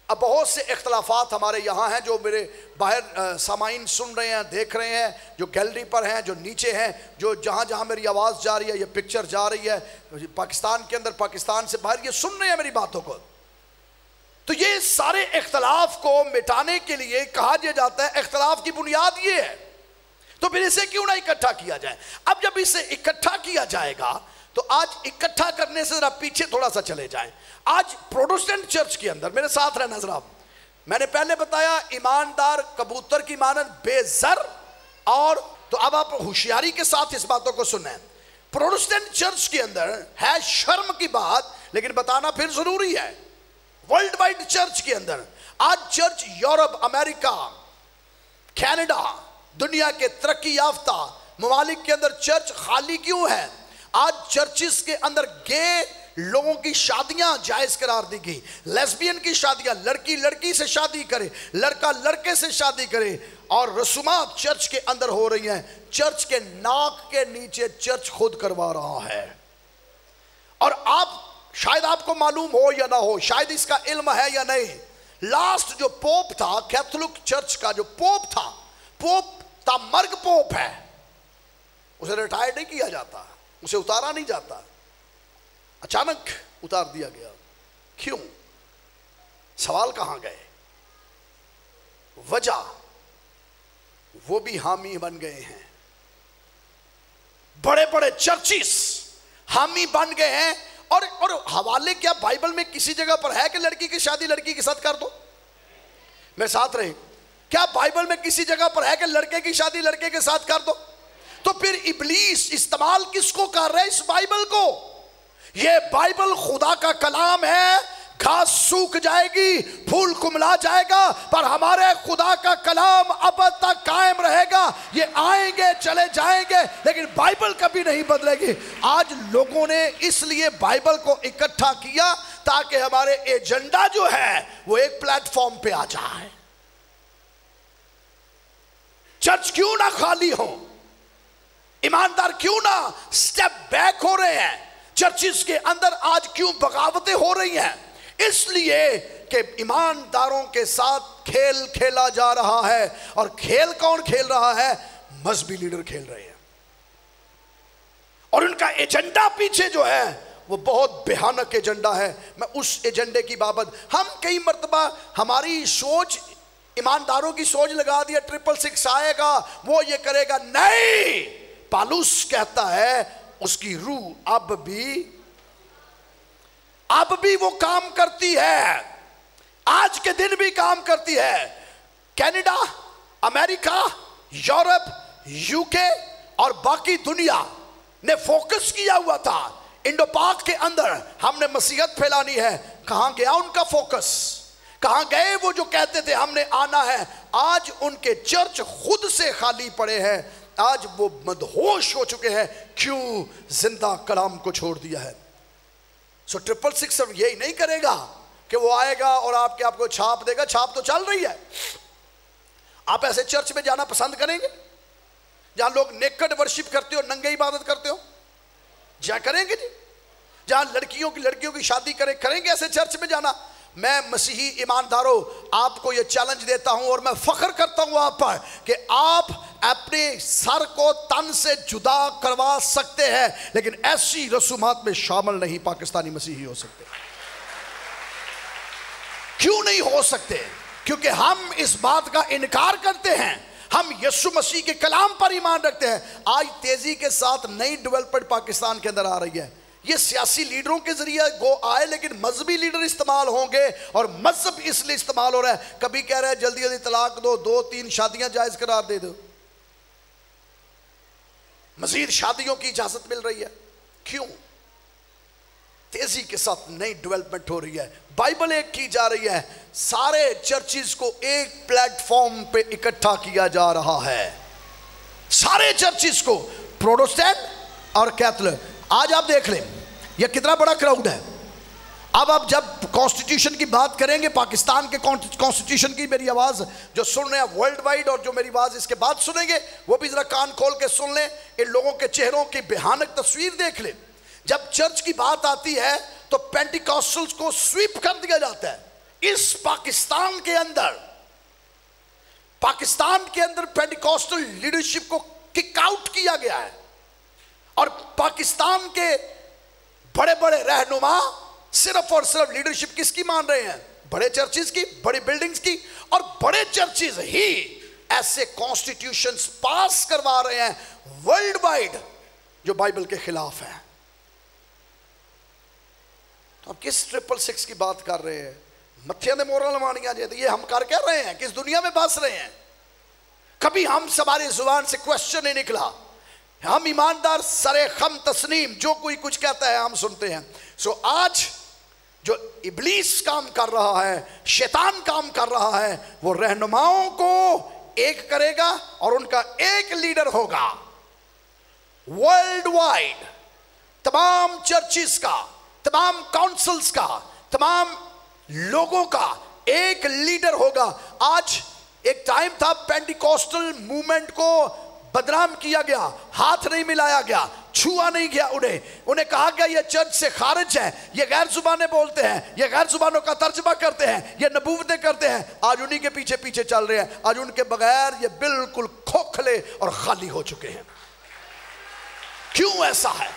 اب بہت سے اختلافات ہمارے یہاں ہیں، جو میرے باہر سامعین سن رہے ہیں، دیکھ رہے ہیں، جو گیلری پر ہیں، جو نیچے ہیں، جو جہاں جہاں میری آواز جا رہی ہے، یہ پکچر جا رہی ہے، پاکستان کے اندر، پاکستان سے باہر، یہ سن رہے ہیں میری باتوں کو. تو یہ سارے اختلاف کو مٹانے کے لیے کہا جاتا ہے اختلاف کی بنیاد یہ ہے، تو پھر اسے کیوں نہ اکٹھا کیا جائے. اب جب اسے اکٹھا کیا جائے گا تو آج اکٹھا کرنے سے ذرا پیچھے تھوڑا سا چلے جائیں. آج پروٹسٹنٹ چرچ کے اندر، میرے ساتھ رہنا ذرا، میں نے پہلے بتایا ایماندار کبوتر کی مانند بے زر، اور تو اب آپ ہوشیاری کے ساتھ اس باتوں کو سنیں. پروٹسٹنٹ چرچ کے اندر ہے شرم کی بات، لیکن بتانا پھر ضروری ہے. ورلڈ وائڈ چرچ کے اندر آج چرچ یورپ، امریکہ، کینیڈا، دنیا کے ترقی یافتہ ممالک کے اندر چرچ خالی کیوں ہے؟ آج چرچز کے اندر گے لوگوں کی شادیاں جائز قرار دی گئی، لیسبین کی شادیاں، لڑکی لڑکی سے شادی کرے، لڑکا لڑکے سے شادی کرے، اور رسومات چرچ کے اندر ہو رہی ہیں. چرچ کے ناک کے نیچے چرچ خود کروا رہا ہے. اور آپ شاید آپ کو معلوم ہو یا نہ ہو، شاید اس کا علم ہے یا نہیں، لاسٹ جو پوپ تھا کیتھولک چرچ کا، جو پوپ تھا، پوپ تا مرگ پوپ ہے، اسے ریٹائر نہیں کیا جاتا، اسے اتارا نہیں جاتا، اچانک اتار دیا گیا. کیوں؟ سوال کہاں گئے؟ وجہ، وہ بھی حامی بن گئے ہیں. بڑے بڑے چرچز حامی بن گئے ہیں. اور حوالے کیا بائبل میں کسی جگہ پر ہے کہ لڑکی کی شادی لڑکی کے ساتھ کر دو؟ میرے ساتھ رہیں. کیا بائبل میں کسی جگہ پر ہے کہ لڑکے کی شادی لڑکے کے ساتھ کر دو؟ تو پھر ابلیس استعمال کس کو کر رہا ہے؟ اس بائبل کو. یہ بائبل خدا کا کلام ہے. گھاس سوکھ جائے گی، پھول کملا جائے گا، پر ہمارے خدا کا کلام ابد تک قائم رہے گا. یہ آئیں گے چلے جائیں گے، لیکن بائبل کبھی نہیں بدلے گی. آج لوگوں نے اس لیے بائبل کو اکٹھا کیا تاکہ ہمارے ایجنڈا جو ہے وہ ایک پلیٹ فارم پہ آ جائے. چرچ کیوں نہ خالی ہو، ایماندار کیوں نہ سٹیپ بیک ہو رہے ہیں. چرچز کے اندر آج کیوں بغاوتیں ہو رہی ہیں؟ اس لیے کہ ایمانداروں کے ساتھ کھیل کھیلا جا رہا ہے. اور کھیل کون کھیل رہا ہے؟ مذہبی لیڈر کھیل رہے ہیں. اور ان کا ایجنڈا پیچھے جو ہے وہ بہت بھیانک ایجنڈا ہے. میں اس ایجنڈے کی بابت، ہم کئی مرتبہ ہماری سوچ، ایمانداروں کی سوچ لگا دیا 666 آئے گا، وہ یہ کرے گا. نہیں، پالوس کہتا ہے اس کی روح اب بھی وہ کام کرتی ہے، آج کے دن بھی کام کرتی ہے. کینیڈا، امریکہ، یورپ، UK اور باقی دنیا نے فوکس کیا ہوا تھا انڈو پاک کے اندر ہم نے مسیحیت پھیلانی ہے، کہاں گیا ان کا فوکس؟ کہاں گئے وہ جو کہتے تھے ہم نے آنا ہے؟ آج ان کے چرچ خود سے خالی پڑے ہیں، آج وہ مدہوش ہو چکے ہیں، کیوں؟ زندہ کلام کو چھوڑ دیا ہے۔ سو 666 یہی نہیں کرے گا کہ وہ آئے گا اور آپ کو چھاپ دے گا، چھاپ تو چل رہی ہے۔ آپ ایسے چرچ میں جانا پسند کریں گے جہاں لوگ نیکڈ ورشپ کرتے ہو، ننگے عبادت کرتے ہو؟ جہاں کریں گے جی؟ جہاں لڑکیوں کی شادی کریں گے ایسے چرچ میں جانا؟ میں مسیحی ایمانداروں آپ کو یہ چیلنج دیتا ہوں اور میں فخر کرتا ہوں آپ پر کہ آپ اپنے سر کو تن سے جدا کروا سکتے ہیں، لیکن ایسی رسومات میں شامل نہیں پاکستانی مسیحی ہو سکتے۔ کیوں نہیں ہو سکتے؟ کیونکہ ہم اس بات کا انکار کرتے ہیں، ہم یسوع مسیح کے کلام پر ایمان رکھتے ہیں۔ آج تیزی کے ساتھ نئی ڈیولپمنٹ پاکستان کے اندر آ رہی ہے، یہ سیاسی لیڈروں کے ذریعے آئے، لیکن مذہبی لیڈر استعمال ہوں گے، اور مذہب اس لیے استعمال ہو رہا ہے، کبھی کہہ رہے ہیں جلدی جلدی طلاق دو، 2-3 شادیاں جائز قرار دے دو، مزید شادیوں کی اجازت مل رہی ہے۔ کیوں؟ تیزی کے ساتھ نئی ڈیولپمنٹ ہو رہی ہے، بائبل ایک کی جا رہی ہے، سارے چرچز کو ایک پلیٹ فارم پہ اکٹھا کیا جا رہا ہے، سارے چرچز کو، پروٹسٹنٹ اور کیتھولک۔ آج آپ دیکھ لیں یہ کتنا بڑا کراؤڈ ہے۔ اب آپ جب کانسٹیٹیوشن کی بات کریں گے، پاکستان کے کانسٹیٹیوشن کی، میری آواز جو سن رہے ہیں ورلڈ وائڈ اور جو میری آواز اس کے بعد سنیں گے وہ بھی ذرا کان کھول کے سن لیں، ان لوگوں کے چہروں کی بھیانک تصویر دیکھ لیں۔ جب چرچ کی بات آتی ہے تو پینٹیکاسٹلز کو سویپ کر دیا جاتا ہے۔ اس پاکستان کے اندر پینٹیکاسٹل لیڈرشپ کو کک آؤٹ کیا گیا ہے، اور پاکستان کے بڑے بڑے رہنما صرف اور صرف لیڈرشپ کس کی مان رہے ہیں؟ بڑے چرچز کی، بڑی بلڈنگز کی، اور بڑے چرچز ہی ایسے کانسٹیٹیوشنز پاس کروا رہے ہیں ورلڈ وائڈ جو بائبل کے خلاف ہیں۔ تو اب کس 666 کی بات کر رہے ہیں؟ متھیاں دے مورا لوانیاں جاتے، یہ ہم کر رہے ہیں، کس دنیا میں بس رہے ہیں؟ کبھی ہم ہماری زبان سے کوشچن نہیں نکلا، ہم ایماندار سرے خم تسلیم، جو کوئی کچھ کہتا ہے ہم سنتے ہیں۔ سو آج جو ابلیس کام کر رہا ہے، شیطان کام کر رہا ہے، وہ رہنماؤں کو ایک کرے گا اور ان کا ایک لیڈر ہوگا، ورلڈ وائڈ تمام چرچز کا، تمام کاؤنسلز کا، تمام لوگوں کا ایک لیڈر ہوگا۔ آج ایک ٹائم تھا پینٹیکوسٹل موومنٹ کو بدنام کیا گیا، ہاتھ نہیں ملایا گیا، چھوا نہیں گیا انہیں کہا گیا یہ چرچ سے خارج ہے، یہ غیر زبانیں بولتے ہیں، یہ غیر زبانوں کا ترجمہ کرتے ہیں، یہ نبوتیں کرتے ہیں۔ آج انہی کے پیچھے پیچھے چل رہے ہیں، آج ان کے بغیر یہ بالکل کھوکھلے اور خالی ہو چکے ہیں۔ کیوں ایسا ہے؟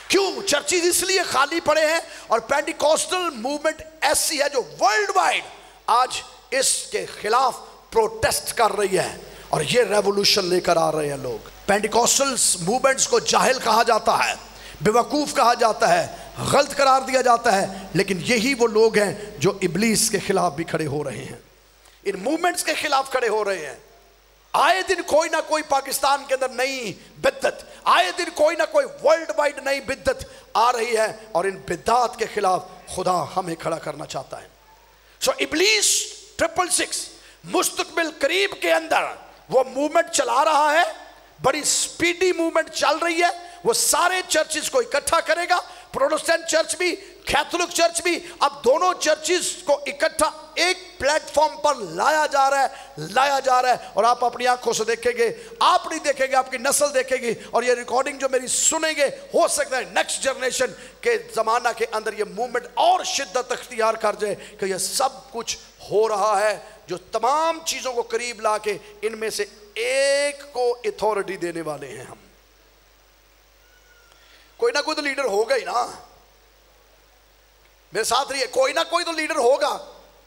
کیوں چرچز اس لیے خالی پڑے ہیں، اور پینٹیکوسٹل موومنٹ ایسی ہے جو ورلڈ وائڈ آج اس کے خلاف پروٹیسٹ کر رہی ہے، اور یہ ریولوشن لے کر آ رہے ہیں لوگ۔ پینٹیکوسٹل موومنٹس کو جاہل کہا جاتا ہے، بیوقوف کہا جاتا ہے، غلط قرار دیا جاتا ہے، لیکن یہی وہ لوگ ہیں جو ابلیس کے خلاف بھی کھڑے ہو رہے ہیں، ان موومنٹس کے خلاف کھڑے ہو رہے ہیں۔ آئے دن کوئی نہ کوئی پاکستان کے اندر نئی بدعت، آئے دن کوئی نہ کوئی ورلڈ وائڈ نئی بدعت آ رہی ہے، اور ان بدعات کے خلاف خدا ہمیں کھڑا کرنا چاہتا ہے۔ سو ابلیس 666 مستقبل قریب کے اندر وہ موومنٹ چلا رہا ہے، بڑی سپیڈی موومنٹ چل رہی ہے، وہ سارے چرچز کو اکٹھا کرے گا، پروٹسٹنٹ چرچ بھی، کیتھولک چرچ بھی، اب دونوں چرچز کو اکٹھا ایک پلیٹ فارم پر لایا جا رہا ہے، اور آپ اپنی آنکھوں سے دیکھیں گے، آپ نہیں دیکھیں گے، آپ کی نسل دیکھے گی، اور یہ ریکارڈنگ جو میری سنیں گے، ہو سکتا ہے نیکسٹ جنریشن کے زمانہ کے اندر یہ موومنٹ اور شدت اختیار کر جائے کہ یہ سب کچھ ہو رہا ہے، جو تمام چیزوں کو قریب لا کے ان میں سے ایک کو اتھارٹی دینے والے ہیں ہم۔ کوئی نہ کوئی تو لیڈر ہوگا ہی نا، میرے ساتھ رہیے، کوئی نہ کوئی تو لیڈر ہوگا،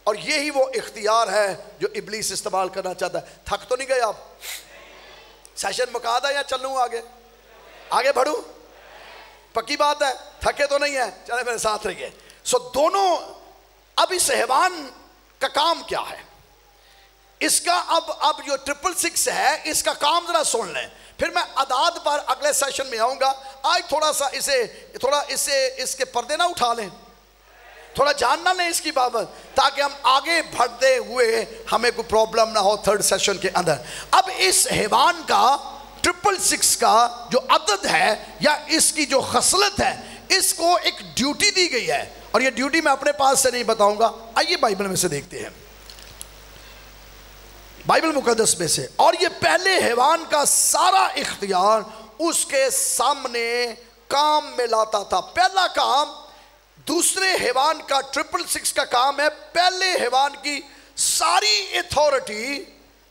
اور یہی وہ اختیار ہے جو ابلیس استعمال کرنا چاہتا ہے۔ تھک تو نہیں گئے آپ؟ سیشن مکا دا یا چلوں آگے بڑھوں؟ پکی بات ہے، تھکے تو نہیں ہے؟ چلے میرے ساتھ رہیے۔ سو دونوں، اب اس حیوان کا کام کیا ہے؟ اس کا اب جو 666 ہے، اس کا کام ذرا سن لیں۔ پھر میں عداد پر اگلے سیشن میں آؤں گا. آج تھوڑا سا اس کے پردے نہ اٹھا لیں, تھوڑا جاننا لیں اس کی بابت, تاکہ ہم آگے بڑھتے ہوئے ہمیں کوئی پرابلم نہ ہو تھرڈ سیشن کے اندر. اب اس حیوان کا 666 کا جو عدد ہے یا اس کی جو خصلت ہے, اس کو ایک ڈیوٹی دی گئی ہے, اور یہ ڈیوٹی میں اپنے پاس سے نہیں بتاؤں گا. آئیے بائبل میں سے دیکھتے ہیں, بائبل مقدس میں سے. اور یہ پہلے حیوان کا سارا اختیار اس کے سامنے کام میں لاتا تھا. پہلا کام دوسرے حیوان کا 666 کا کام ہے, پہلے حیوان کی ساری اتھارٹی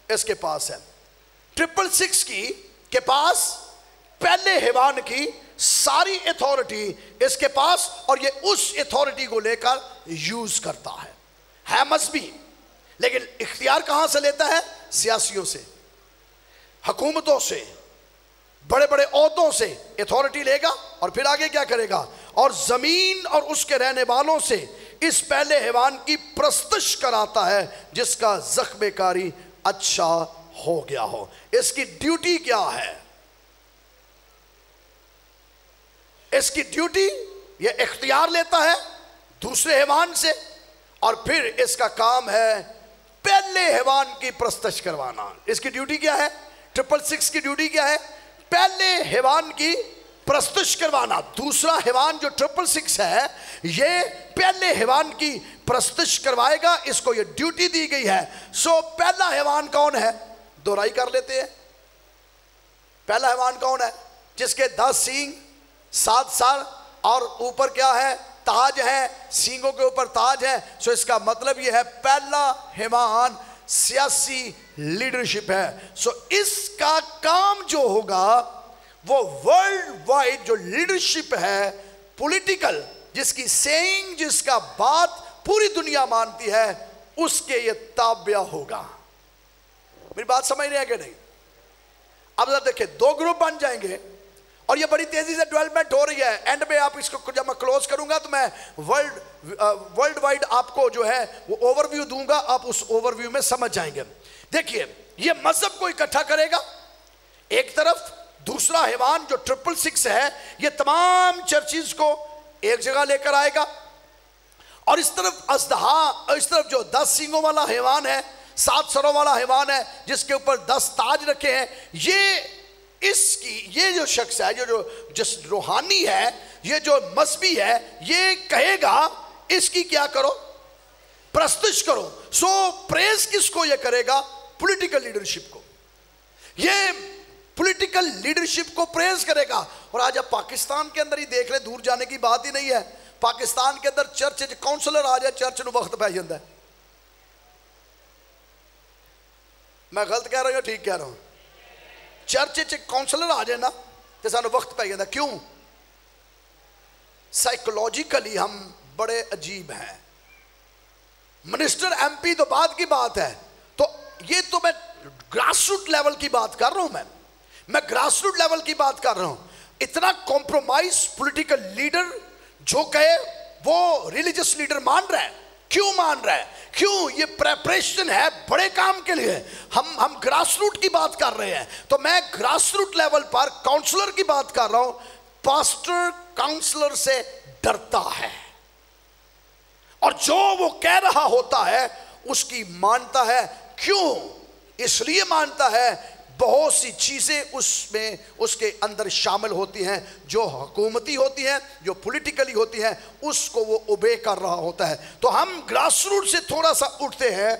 اس کے پاس ہے. 666 کے پاس پہلے حیوان کی ساری اتھارٹی اس کے پاس, اور یہ اس اتھارٹی کو لے کر یوز کرتا ہے مذہبی. لیکن اختیار کہاں سے لیتا ہے؟ سیاسیوں سے, حکومتوں سے, بڑے بڑے عہدوں سے اتھارٹی لے گا, اور پھر آگے کیا کرے گا؟ اور زمین اور اس کے رہنے والوں سے اس پہلے حیوان کی پرستش کراتا ہے جس کا زخم کاری اچھا ہو گیا ہو. اس کی ڈیوٹی کیا ہے؟ اس کی ڈیوٹی, یہ اختیار لیتا ہے دوسرے حیوان سے, اور پھر اس کا کام ہے پہلے حیوان کی پرستش کروانا. اس کی ڈیوٹی کیا ہے؟ 666 کی ڈیوٹی کیا ہے؟ پہلے حیوان کی پرستش کروانا. دوسرا حیوان جو 666 ہے, یہ پہلے حیوان کی پرستش کروائے گا, اس کو یہ ڈیوٹی دی گئی ہے. سو پہلا حیوان کون ہے؟ دوہرائی کر لیتے ہیں. پہلا حیوان کون ہے؟ جس کے 10 سینگ, 7 سر, اور اوپر کیا ہے؟ تاج ہے, سینگوں کے اوپر تاج ہے. سو اس کا مطلب یہ ہے پہلا حیوان سیاسی لیڈرشپ ہے. سو اس کا کام جو ہوگا وہ ورلڈ وائڈ جو لیڈرشپ ہے پولیٹیکل, جس کی سینگ, جس کا بات پوری دنیا مانتی ہے, اس کے یہ تابع ہوگا. میری بات سمجھ رہے ہیں کہ نہیں؟ اب ذرا دیکھیں, 2 گروپ بن جائیں گے, اور یہ بڑی تیزی سے ڈیولپمنٹ ہو رہی ہے. اینڈ میں آپ اس کو جب میں کلوز کروں گا تو میں ورلڈ وائڈ آپ کو جو ہے وہ اوور ویو دوں گا, آپ اس اوور ویو میں سمجھ جائیں گے. دیکھیے, یہ مذہب کو اکٹھا کرے گا ایک طرف, دوسرا حیوان جو 666 ہے یہ تمام چرچز کو ایک جگہ لے کر آئے گا, اور اس طرف اژدہا, اس طرف جو 10 سینگوں والا حیوان ہے, 7 سروں والا حیوان ہے جس کے اوپر 10 تاج رکھے ہیں, یہ جو شخص ہے, جس روحانی ہے, یہ جو مذہبی ہے, یہ کہے گا اس کی کیا کرو؟ پرستش کرو. سو پریز کس کو یہ کرے گا؟ پولیٹیکل لیڈرشپ کو. یہ پولیٹیکل لیڈرشپ کو پریز کرے گا. اور آج آپ پاکستان کے اندر ہی دیکھ لیں, دور جانے کی بات ہی نہیں ہے, پاکستان کے اندر چرچ کونسلر آ جائے, چرچ نو وقت پہ جاتا ہے. میں غلط کہہ رہا ہوں یا ٹھیک کہہ رہا ہوں؟ چرچ کونسلر آ جائے نا تو سانو وقت پہ جاتا. کیوں؟ سائیکولوجیکلی ہم بڑے عجیب ہیں. منسٹر ایم پی تو بعد کی بات ہے, تو یہ تو میں گراس روٹ لیول کی بات کر رہا ہوں. میں گراس روٹ لیول کی بات کر رہا ہوں. اتنا کمپرومائز پولیٹیکل لیڈر جو کہے وہ ریلیجس لیڈر مان رہا ہے. کیوں مان رہا ہے؟ کیوں؟ یہ پریپریشن ہے بڑے کام کے لیے. ہم گراس روٹ کی بات کر رہے ہیں, تو میں گراس روٹ لیول پر کاؤنسلر کی بات کر رہا ہوں. پاسٹر کاؤنسلر سے ڈرتا ہے, اور جو وہ کہہ رہا ہوتا ہے اس کی مانتا ہے. کیوں؟ اس لیے مانتا ہے بہت سی چیزیں اس کے اندر شامل ہوتی ہیں جو حکومتی ہوتی ہیں, جو پولیٹیکلی ہوتی ہیں, اس کو وہ اوبے کر رہا ہوتا ہے. تو ہم گراس روٹ سے تھوڑا سا اٹھتے ہیں,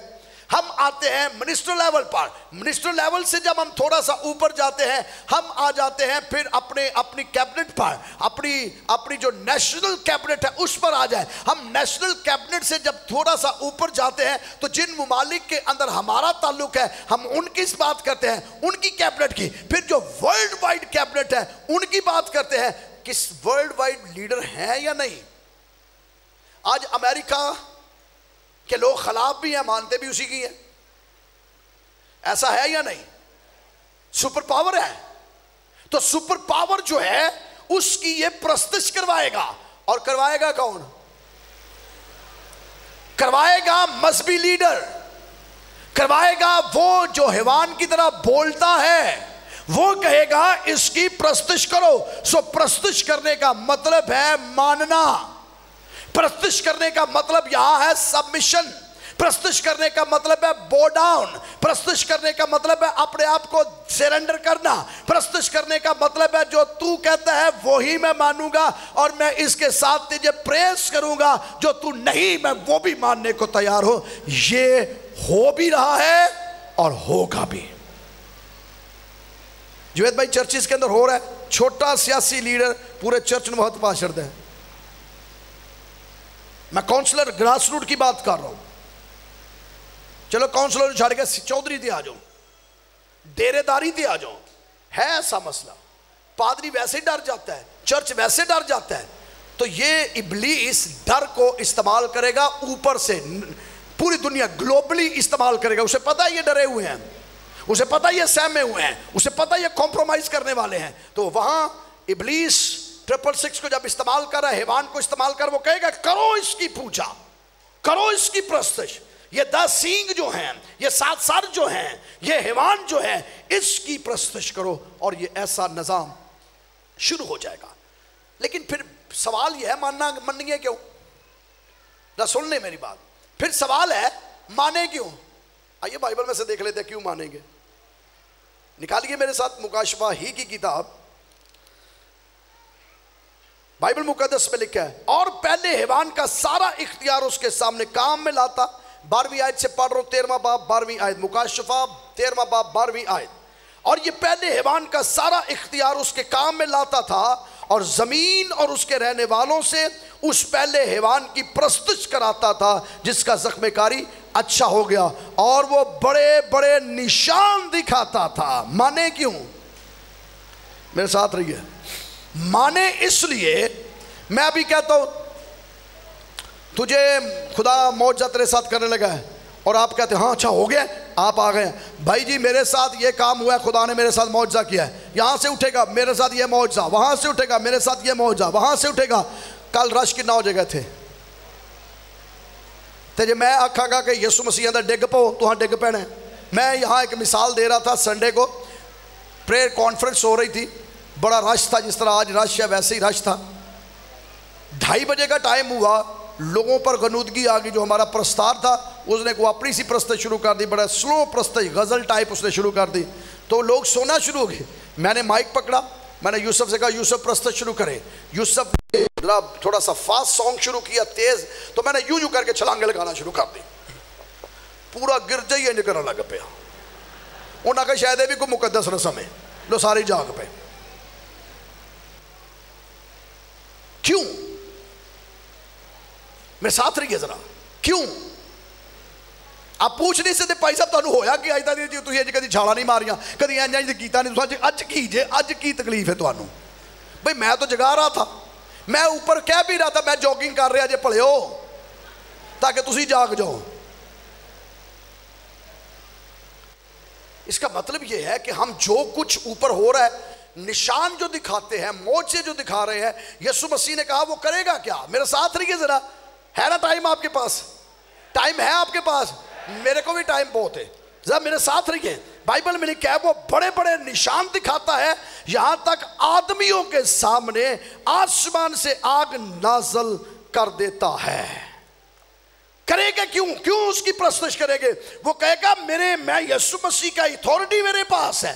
ہم آتے ہیں منسٹر لیول پر. منسٹر لیول سے جب ہم تھوڑا سا اوپر جاتے ہیں, ہم آ جاتے ہیں پھر اپنی کیبنٹ پر, اپنی جو نیشنل کیبنٹ ہے اس پر آ جائیں. ہم نیشنل کیبنٹ سے جب تھوڑا سا اوپر جاتے ہیں تو جن ممالک کے اندر ہمارا تعلق ہے ہم ان کی بات کرتے ہیں, ان کی کیبنٹ کی. پھر جو ورلڈ وائڈ کیبنٹ ہے ان کی بات کرتے ہیں. کس ورلڈ وائڈ لیڈر ہیں یا نہیں؟ آج امریکہ کہ لوگ خلاف بھی ہیں, مانتے بھی اسی کی ہیں, ایسا ہے یا نہیں؟ سپر پاور ہے, تو سپر پاور جو ہے اس کی یہ پرستش کروائے گا. اور کروائے گا کون؟ کروائے گا مذہبی لیڈر, کروائے گا وہ جو حیوان کی طرح بولتا ہے, وہ کہے گا اس کی پرستش کرو. سو پرستش کرنے کا مطلب ہے ماننا. پرستش کرنے کا مطلب یہاں ہے سبمیشن. پرستش کرنے کا مطلب ہے بو ڈاؤن. پرستش کرنے کا مطلب ہے اپنے آپ کو سرنڈر کرنا. پرستش کرنے کا مطلب ہے جو تو کہتا ہے وہی میں مانوں گا اور میں اس کے ساتھ تجھے پریس کروں گا. جو تو نہیں میں وہ بھی ماننے کو تیار ہوں. یہ ہو بھی رہا ہے اور ہوگا بھی. جوید بھائی چرچز کے اندر ہو رہا ہے. چھوٹا سیاسی لیڈر پورے چرچ میں بہت پاشرد ہے. میں کونسلر گراس روٹ کی بات کر رہا ہوں. چلو کونسلر چھاڑ کے چودھری تھے آ جاؤ, ڈیرے داری تھے آ جاؤ. ہے ایسا مسئلہ. پادری ویسے ڈر جاتا ہے, چرچ ویسے ڈر جاتا ہے. تو یہ ابلیس ڈر کو استعمال کرے گا اوپر سے. پوری دنیا گلوبلی استعمال کرے گا. اسے پتا یہ ڈرے ہوئے ہیں, اسے پتا یہ سہمے ہوئے ہیں, اسے پتا یہ کمپرومائز کرنے والے ہیں. تو وہاں ابلیس 666 کو جب استعمال کر رہا ہے, حیوان کو استعمال کر, وہ کہے گا کرو اس کی پوجا, کرو اس کی پرستش. یہ 10 سینگ جو ہیں, یہ 7 سر جو ہیں, یہ حیوان جو ہے, اس کی پرستش کرو. اور یہ ایسا نظام شروع ہو جائے گا. لیکن پھر سوال یہ ہے ماننی ہے کیوں؟ نہ سن لیں میری بات. پھر سوال ہے مانے کیوں؟ آئیے بائبل میں سے دیکھ لیتے ہیں کیوں مانیں گے. نکالیے میرے ساتھ مکاشفہ ہی کی کتاب. بائبل مقدس میں لکھا ہے اور پہلے حیوان کا سارا اختیار اس کے سامنے کام میں لاتا. 12ویں آیت سے پڑھ رہا ہوں, 13واں باب 12ویں آیت. مکاشفہ 13واں باب 12ویں آیت. اور یہ پہلے حیوان کا سارا اختیار اس کے کام میں لاتا تھا اور زمین اور اس کے رہنے والوں سے اس پہلے حیوان کی پرستش کراتا تھا جس کا زخم کاری اچھا ہو گیا. اور وہ بڑے بڑے نشان دکھاتا تھا. مانے کیوں؟ میرے ساتھ رہیے. مانے اس لیے, میں ابھی کہتا ہوں تجھے خدا معجزہ تیرے ساتھ کرنے لگا ہے اور آپ کہتے ہیں ہاں اچھا ہو گیا, آپ آ گئے. بھائی جی میرے ساتھ یہ کام ہوا ہے, خدا نے میرے ساتھ معجزہ کیا ہے, یہاں سے اٹھے گا میرے ساتھ یہ معجزہ, وہاں سے اٹھے گا میرے ساتھ یہ معجزہ, وہاں سے اٹھے گا. کل رش کتنا ہو جائے گا تھے تے جے میں آکھا گا کہ یسو مسیح اندر ڈگ پو تو ہاں ڈگ پینے. میں یہاں ایک مثال دے رہا تھا. سنڈے کو پریئر کانفرنس ہو رہی تھی, بڑا رش تھا, جس طرح آج رش ہے ویسے ہی رش تھا. 2:30 بجے کا ٹائم ہوا, لوگوں پر غنودگی آ گئی. جو ہمارا پرستار تھا اس نے کو اپنی سی پرستش شروع کر دی, بڑا سلو پرستش, غزل ٹائپ اس نے شروع کر دی. تو لوگ سونا شروع ہو گئے. میں نے مائک پکڑا, میں نے یوسف سے کہا یوسف پرستش شروع کرے. یوسف نے تھوڑا سا فاسٹ سانگ شروع کیا تیز, تو میں نے یوں کر کے چھلانگے لگانا شروع کر دی. پورا گرجا ہی انج کرنے لگ پیا. انہوں نے کہا شاید یہ بھی کوئی مقدس رسم ہے. لو سارے جاگ پہ. کیوں؟ میرے ساتھ رہیے ذرا. کیوں؟ آپ پوچھ نہیں سکتے بھائی صاحب تمہیں ہویا کہ اج تک تھی اج کدی چھالا نہیں ماریاں, کدی انج کیتا نہیں, اج کی جے, اج کی تکلیف ہے تمہیں؟ بھائی میں تو جگا رہا تھا, میں اوپر کہہ بھی رہا تھا میں جاگنگ کر رہا جے پڑھو تاکہ تسی جاگ جاؤ. اس کا مطلب یہ ہے کہ ہم جو کچھ اوپر ہو رہا ہے, نشان جو دکھاتے ہیں, معجزے جو دکھا رہے ہیں, یسوع مسیح نے کہا وہ کرے گا کیا؟ میرے ساتھ رہیے ذرا. ہے نا ٹائم آپ کے پاس؟ ٹائم ہے آپ کے پاس؟ میرے کو بھی ٹائم بہت ہے, ذرا میرے ساتھ رہیے. بائبل میں لکھا ہے وہ بڑے بڑے نشان دکھاتا ہے, یہاں تک آدمیوں کے سامنے آسمان سے آگ نازل کر دیتا ہے. کرے گا کیوں؟ کیوں اس کی پرستش کرے گے؟ وہ کہے گا میں یسوع مسیح کا اتھارٹی میرے پاس ہے.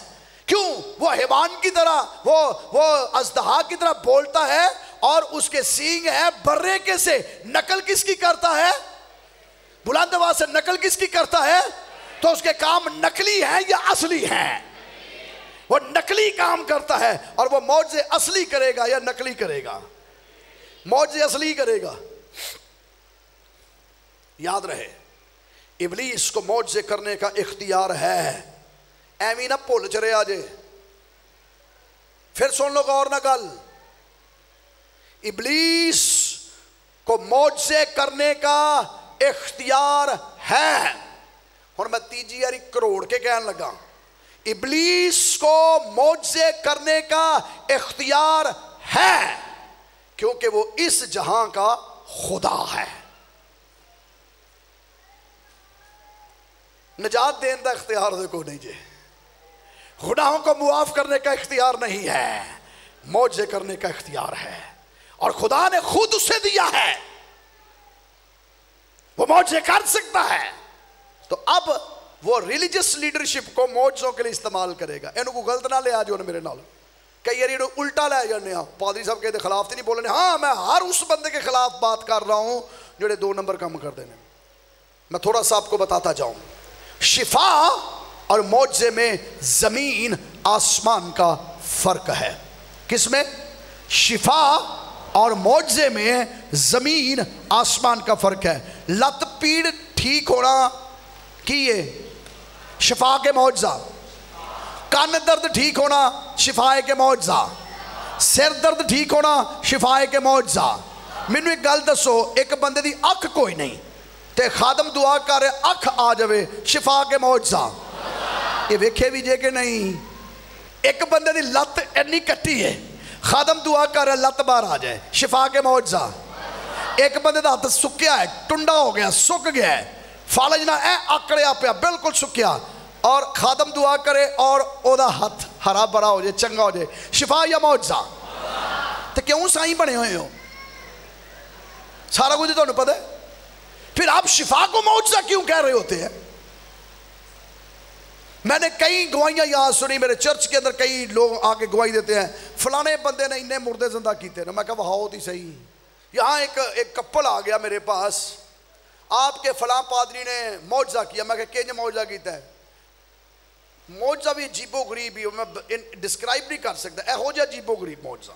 کیوں؟ وہ حیوان کی طرح, وہ اژدہا کی طرح بولتا ہے اور اس کے سینگ ہے برے کے سے. نقل کس کی کرتا ہے؟ بلند آواز سے نقل کس کی کرتا ہے؟ تو اس کے کام نقلی ہیں یا اصلی ہیں؟ وہ نقلی کام کرتا ہے. اور وہ معجزے اصلی کرے گا یا نقلی کرے گا؟ معجزے اصلی کرے گا. یاد رہے ابلیس کو معجزے کرنے کا اختیار ہے. ایویں نہ بھول چرے آجے. پھر سن لو غور نہ گل, ابلیس کو معجزے کرنے کا اختیار ہے. اور میں تیجی یاری کروڑ کے کہنے لگا, ابلیس کو معجزے کرنے کا اختیار ہے کیونکہ وہ اس جہاں کا خدا ہے. نجات دین دا اختیار دے کو نہیں جے. گناہوں کو معاف کرنے کا اختیار نہیں ہے، معجزے کرنے کا اختیار ہے، اور خدا نے خود اسے دیا ہے، وہ معجزے کر سکتا ہے۔ تو اب وہ ریلیجس لیڈرشپ کو معجزوں کے لیے استعمال کرے گا۔ انہوں کو غلط نہ لے آجو میرے نال، کئی یاری الٹا لے جانے ہیں، پادری صاحب کے خلاف تو نہیں بولنے، ہاں میں ہر اس بندے کے خلاف بات کر رہا ہوں جڑے 2 نمبر کم کر دینے۔ میں تھوڑا سا آپ کو بتاتا جاؤں، شفا اور معجزے میں زمین آسمان کا فرق ہے۔ کس میں؟ شفا اور معجزے میں زمین آسمان کا فرق ہے۔ لت پیڑ ٹھیک ہونا کیے شفا کے معجزہ، کان درد ٹھیک ہونا شفا کے معجزہ، سر درد ٹھیک ہونا شفا کے معجزہ۔ مینوں ایک گل دسو، ایک بندے دی اکھ کوئی نہیں تے خادم دعا کر رہے اکھ آ جاوے، شفا کے معجزہ۔ یہ ویکھے بھی جے کہ نہیں؟ ایک بندے دی لت اتنی کٹی ہے، خادم دعا کر رہے لت باہر آ جائے، شفا کے معجزہ۔ ایک بندے دا ہاتھ سکیا ہے، ٹنڈا ہو گیا، سک گیا ہے، فالج نہ اے آکڑیا پیا، بالکل سکیا، اور خادم دعا کرے اور او دا ہاتھ ہرا بھرا ہو جائے، چنگا ہو جائے، شفا یا معجزہ؟ تو کیوں سائیں بنے ہوئے ہو؟ سارا کچھ تو انہیں پتہ ہے، پھر آپ شفا کو معجزہ کیوں کہہ رہے ہوتے ہیں؟ میں نے کئی گواہیاں یہاں سنی، میرے چرچ کے اندر کئی لوگ آگے گواہی دیتے ہیں فلانے بندے نے انہیں مردے زندہ کیتے ہیں۔ میں کہا وہ ہوتی صحیح۔ یہاں ایک کپل آ گیا میرے پاس، آپ کے فلاں پادری نے معجزہ کیا۔ میں کہا کہ معجزہ کیتا ہے؟ معجزہ بھی عجیب و غریب ہی، میں ڈسکرائب نہیں کر سکتا، اے ہو جا عجیب و غریب معجزہ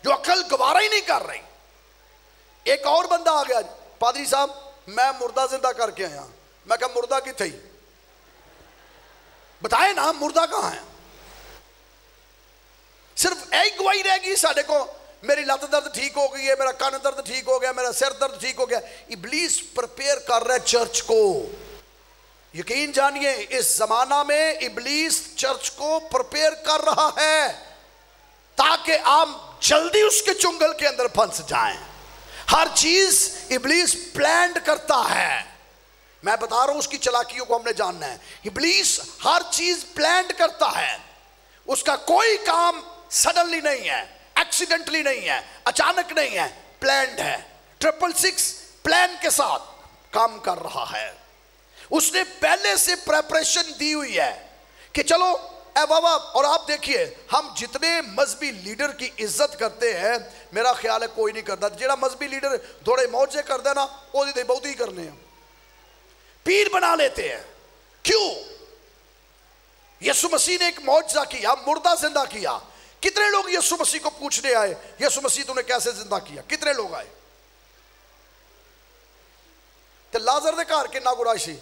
جو عقل گوارا ہی نہیں کر رہی۔ ایک اور بندہ آ گیا، پادری صاحب میں مردہ زندہ کر کے آیا۔ میں کہا مردہ کی تھی؟ بتائیں نا مردہ کہاں ہے؟ صرف ایک گواہی رہ گئی ساڑھے کو، میری لت درد ٹھیک ہو گئی ہے، میرا کان درد ٹھیک ہو گیا، میرا سر درد ٹھیک ہو گیا۔ ابلیس پرپیئر کر رہا ہے چرچ کو، یقین جانیے اس زمانہ میں ابلیس چرچ کو پرپیئر کر رہا ہے تاکہ آپ جلدی اس کے چنگل کے اندر پھنس جائیں۔ ہر چیز ابلیس پلانڈ کرتا ہے، میں بتا رہا ہوں اس کی چلاکیوں کو ہم نے جاننا ہے۔ ابلیس ہر چیز پلانڈ کرتا ہے، اس کا کوئی کام سڈنلی نہیں ہے، ایکسیڈنٹلی نہیں ہے، اچانک نہیں ہے، پلانڈ ہے۔ 666 پلان کے ساتھ کام کر رہا ہے، اس نے پہلے سے پریپریشن دی ہوئی ہے کہ چلو اے بابا۔ اور آپ دیکھیے ہم جتنے مذہبی لیڈر کی عزت کرتے ہیں، میرا خیال ہے کوئی نہیں کرتا۔ جیڑا مذہبی لیڈر تھوڑے معجزے کر دینا وہ دی بہت ہی کرنے ہیں، پیر بنا لیتے ہیں۔ کیوں؟ یسوع مسیح نے ایک معجزہ کیا، مردہ زندہ کیا۔ کتنے لوگ یسوع مسیح کو پوچھنے آئے یسوع مسیح تو نے کیسے زندہ کیا؟ کتنے لوگ آئے؟ تے لازر دے گھر کنا گرائی سی؟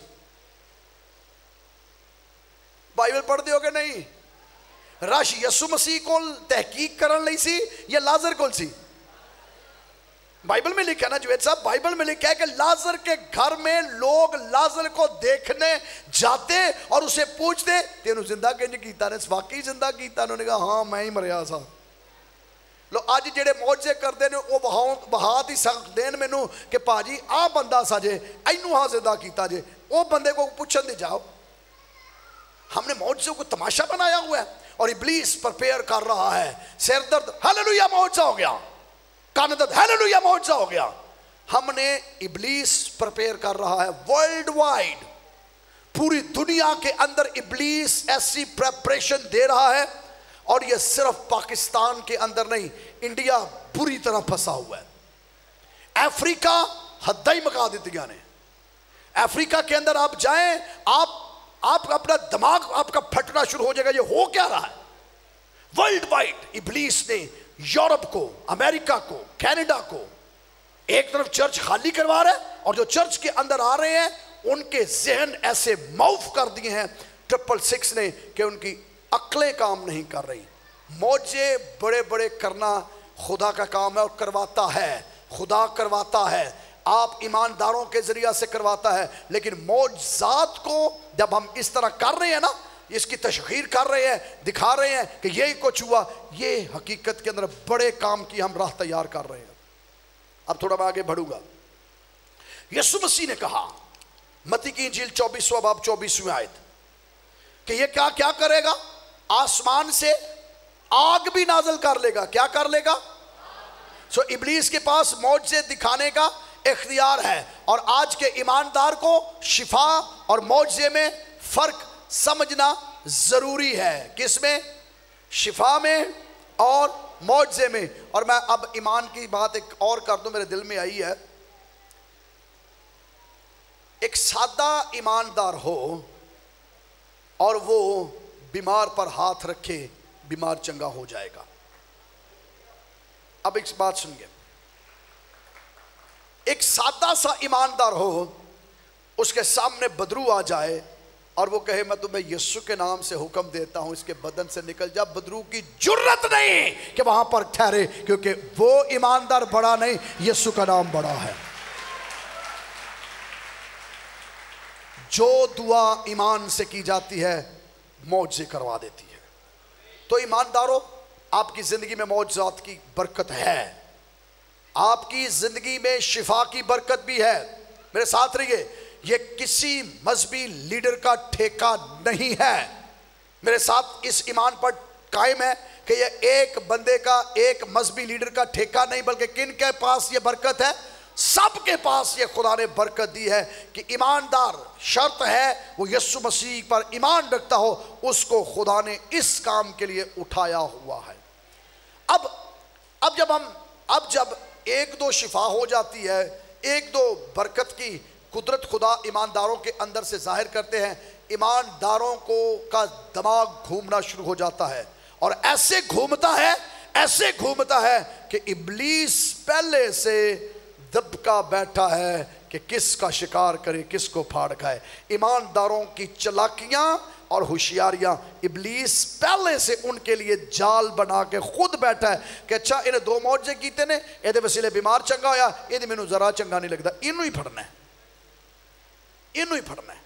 بائبل پڑھ دیو کہ نہیں؟ رش یسوع مسیح کو تحقیق کرن لئی سی یا لازر کو سی؟ بائبل میں لکھا نا جوید صاحب، بائبل میں لکھا ہے کہ لازر کے گھر میں لوگ لازر کو دیکھنے جاتے اور اسے پوچھتے تینوں زندہ کنج کیتا نے؟ واقعی زندہ کیتا؟ انہوں نے کہا ہاں میں ہی مریا سا۔ لو آج جڑے معجزے کرتے ہیں وہ بہات ہی سخت دین مینوں کہ پاجی آ بندہ سا جے اینوں ہاں زندہ کیتا جے، وہ بندے کو پوچھن دے جاؤ۔ ہم نے معجزوں کو تماشا بنایا ہوا ہے اور ابلیس پرپیئر کر رہا ہے۔ سر درد ہاللویہ معجزہ ہو گیا، کان درد ہاللویہ معجزہ ہو گیا۔ ہم نے ابلیس پرپیئر کر رہا ہے ورلڈ وائڈ، پوری دنیا کے اندر ابلیس ایسی پریپریشن دے رہا ہے، اور یہ صرف پاکستان کے اندر نہیں، انڈیا بری طرح پھنسا ہوا ہے۔ افریقہ حدیں ہی مکا دیتیاں نے۔ افریقہ کے اندر آپ جائیں، آپ اپنا دماغ آپ کا پھٹنا شروع ہو جائے گا، یہ ہو کیا رہا ہے؟ ورلڈ وائڈ ابلیس نے یورپ کو، امریکہ کو، کینیڈا کو ایک طرف چرچ خالی کروا رہا ہے، اور جو چرچ کے اندر آ رہے ہیں ان کے ذہن ایسے معاف کر دیے ہیں 666 نے کہ ان کی عقلیں کام نہیں کر رہی۔ معجزے بڑے بڑے کرنا خدا کا کام ہے اور کرواتا ہے، خدا کرواتا ہے، آپ ایمانداروں کے ذریعہ سے کرواتا ہے، لیکن معجزات کو جب ہم اس طرح کر رہے ہیں نا، اس کی تشہیر کر رہے ہیں، دکھا رہے ہیں کہ یہی کچھ ہوا، یہ حقیقت کے اندر بڑے کام کی ہم راہ تیار کر رہے ہیں۔ اب تھوڑا میں آگے بڑھوں گا۔ یسوع مسیح نے کہا، متی کی انجیل 24واں باب 24ویں آیت، کہ یہ کیا کرے گا؟ آسمان سے آگ بھی نازل کر لے گا. کیا کر لے گا؟ سو ابلیس کے پاس معجزے دکھانے کا اختیار ہے. اور آج کے ایماندار کو شفا اور معجزے میں فرق سمجھنا ضروری ہے. کس میں؟ شفا میں اور معجزے میں. اور میں اب ایمان کی بات ایک اور کر دوں، میرے دل میں آئی ہے. ایک سادہ ایماندار ہو اور وہ بیمار پر ہاتھ رکھے، بیمار چنگا ہو جائے گا. اب ایک بات سنیے، ایک سادہ سا ایماندار ہو، اس کے سامنے بدرو آ جائے اور وہ کہے میں تمہیں یسوع کے نام سے حکم دیتا ہوں اس کے بدن سے نکل جا، بدرو کی جرت نہیں کہ وہاں پر ٹھہرے، کیونکہ وہ ایماندار بڑا نہیں، یسوع کا نام بڑا ہے. جو دعا ایمان سے کی جاتی ہے معجزے کروا دیتی ہے. تو ایمانداروں، آپ کی زندگی میں معجزات کی برکت ہے، آپ کی زندگی میں شفا کی برکت بھی ہے. میرے ساتھ رہیے، یہ کسی مذہبی لیڈر کا ٹھیکہ نہیں ہے. میرے ساتھ اس ایمان پر قائم ہے کہ یہ ایک بندے کا، ایک مذہبی لیڈر کا ٹھیکہ نہیں، بلکہ کن کے پاس یہ برکت ہے؟ سب کے پاس یہ خدا نے برکت دی ہے کہ ایماندار، شرط ہے وہ یسوع مسیح پر ایمان رکھتا ہو، اس کو خدا نے اس کام کے لیے اٹھایا ہوا ہے. اب جب ایک دو شفا ہو جاتی ہے، ایک دو برکت کی قدرت خدا ایمانداروں کے اندر سے ظاہر کرتے ہیں، ایمانداروں کا دماغ گھومنا شروع ہو جاتا ہے. اور ایسے گھومتا ہے کہ ابلیس پہلے سے دبکا بیٹھا ہے کہ کس کا شکار کرے، کس کو پھاڑ کھائے. ایمانداروں کی چلاکیاں اور ہوشیاریاں ابلیس پہلے سے ان کے لیے جال بنا کے خود بیٹھا ہے کہ اچھا انہیں دو معجزے کیتے نے، یہ وسیلے بیمار چنگا ہویا، یہ مینوں ذرا چنگا نہیں لگتا، انہوں ہی پھڑنا ہے،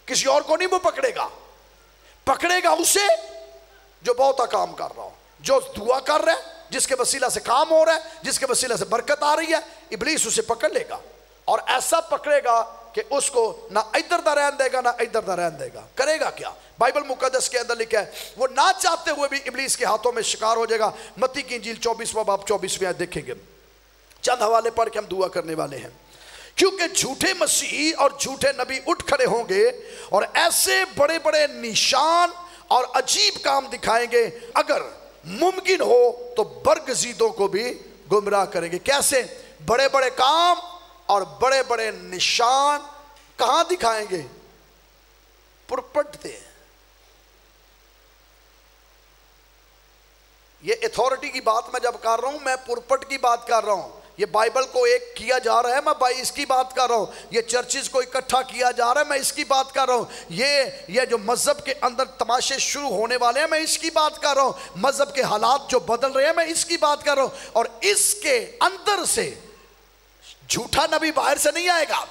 کسی اور کو نہیں وہ پکڑے گا اسے جو بہتا کام کر رہا ہو، جو دعا کر رہا ہے، جس کے وسیلہ سے کام ہو رہا ہے، جس کے وسیلہ سے برکت آ رہی ہے. ابلیس اسے پکڑ لے گا اور ایسا پکڑے گا کہ اس کو نہ ادھر دا رہن دے گا نہ ادھر دا رہن دے گا. کرے گا کیا؟ بائبل مقدس کے اندر لکھا ہے وہ نہ چاہتے ہوئے بھی ابلیس کے ہاتھوں میں شکار ہو جائے گا. متی کی انجیل 24واں باب 24ویں آیت دیکھیں گے. چند حوالے پڑھ کے ہم دعا کرنے والے ہیں. کیونکہ جھوٹے مسیح اور جھوٹے نبی اٹھ کھڑے ہوں گے اور ایسے بڑے بڑے نشان اور عجیب کام دکھائیں گے، اگر ممکن ہو تو برگزیدوں کو بھی گمراہ کریں گے. کیسے؟ بڑے بڑے کام اور بڑے بڑے نشان کہاں دکھائیں گے؟ پرپٹ دے. یہ اتھارٹی کی بات میں جب کر رہا ہوں، میں پرپٹ کی بات کر رہا ہوں. یہ بائبل کو ایک کیا جا رہا ہے، میں اس کی بات کر رہا ہوں. یہ چرچز کو اکٹھا کیا جا رہا ہے، میں اس کی بات کر رہا ہوں. یہ جو مذہب کے اندر تماشے شروع ہونے والے ہیں، میں اس کی بات کر رہا ہوں. مذہب کے حالات جو بدل رہے ہیں، میں اس کی بات کر رہا ہوں. اور اس کے اندر سے جھوٹا نبی باہر سے نہیں آئے گا.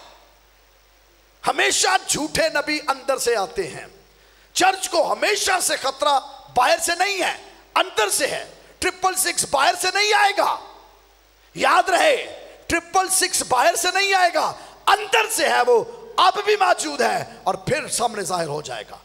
ہمیشہ جھوٹے نبی اندر سے آتے ہیں. چرچ کو ہمیشہ سے خطرہ باہر سے نہیں ہے، اندر سے ہے. 666 باہر سے نہیں آئے گا. یاد رہے، 666 باہر سے نہیں آئے گا، اندر سے ہے. وہ اب بھی موجود ہے اور پھر سامنے ظاہر ہو جائے گا.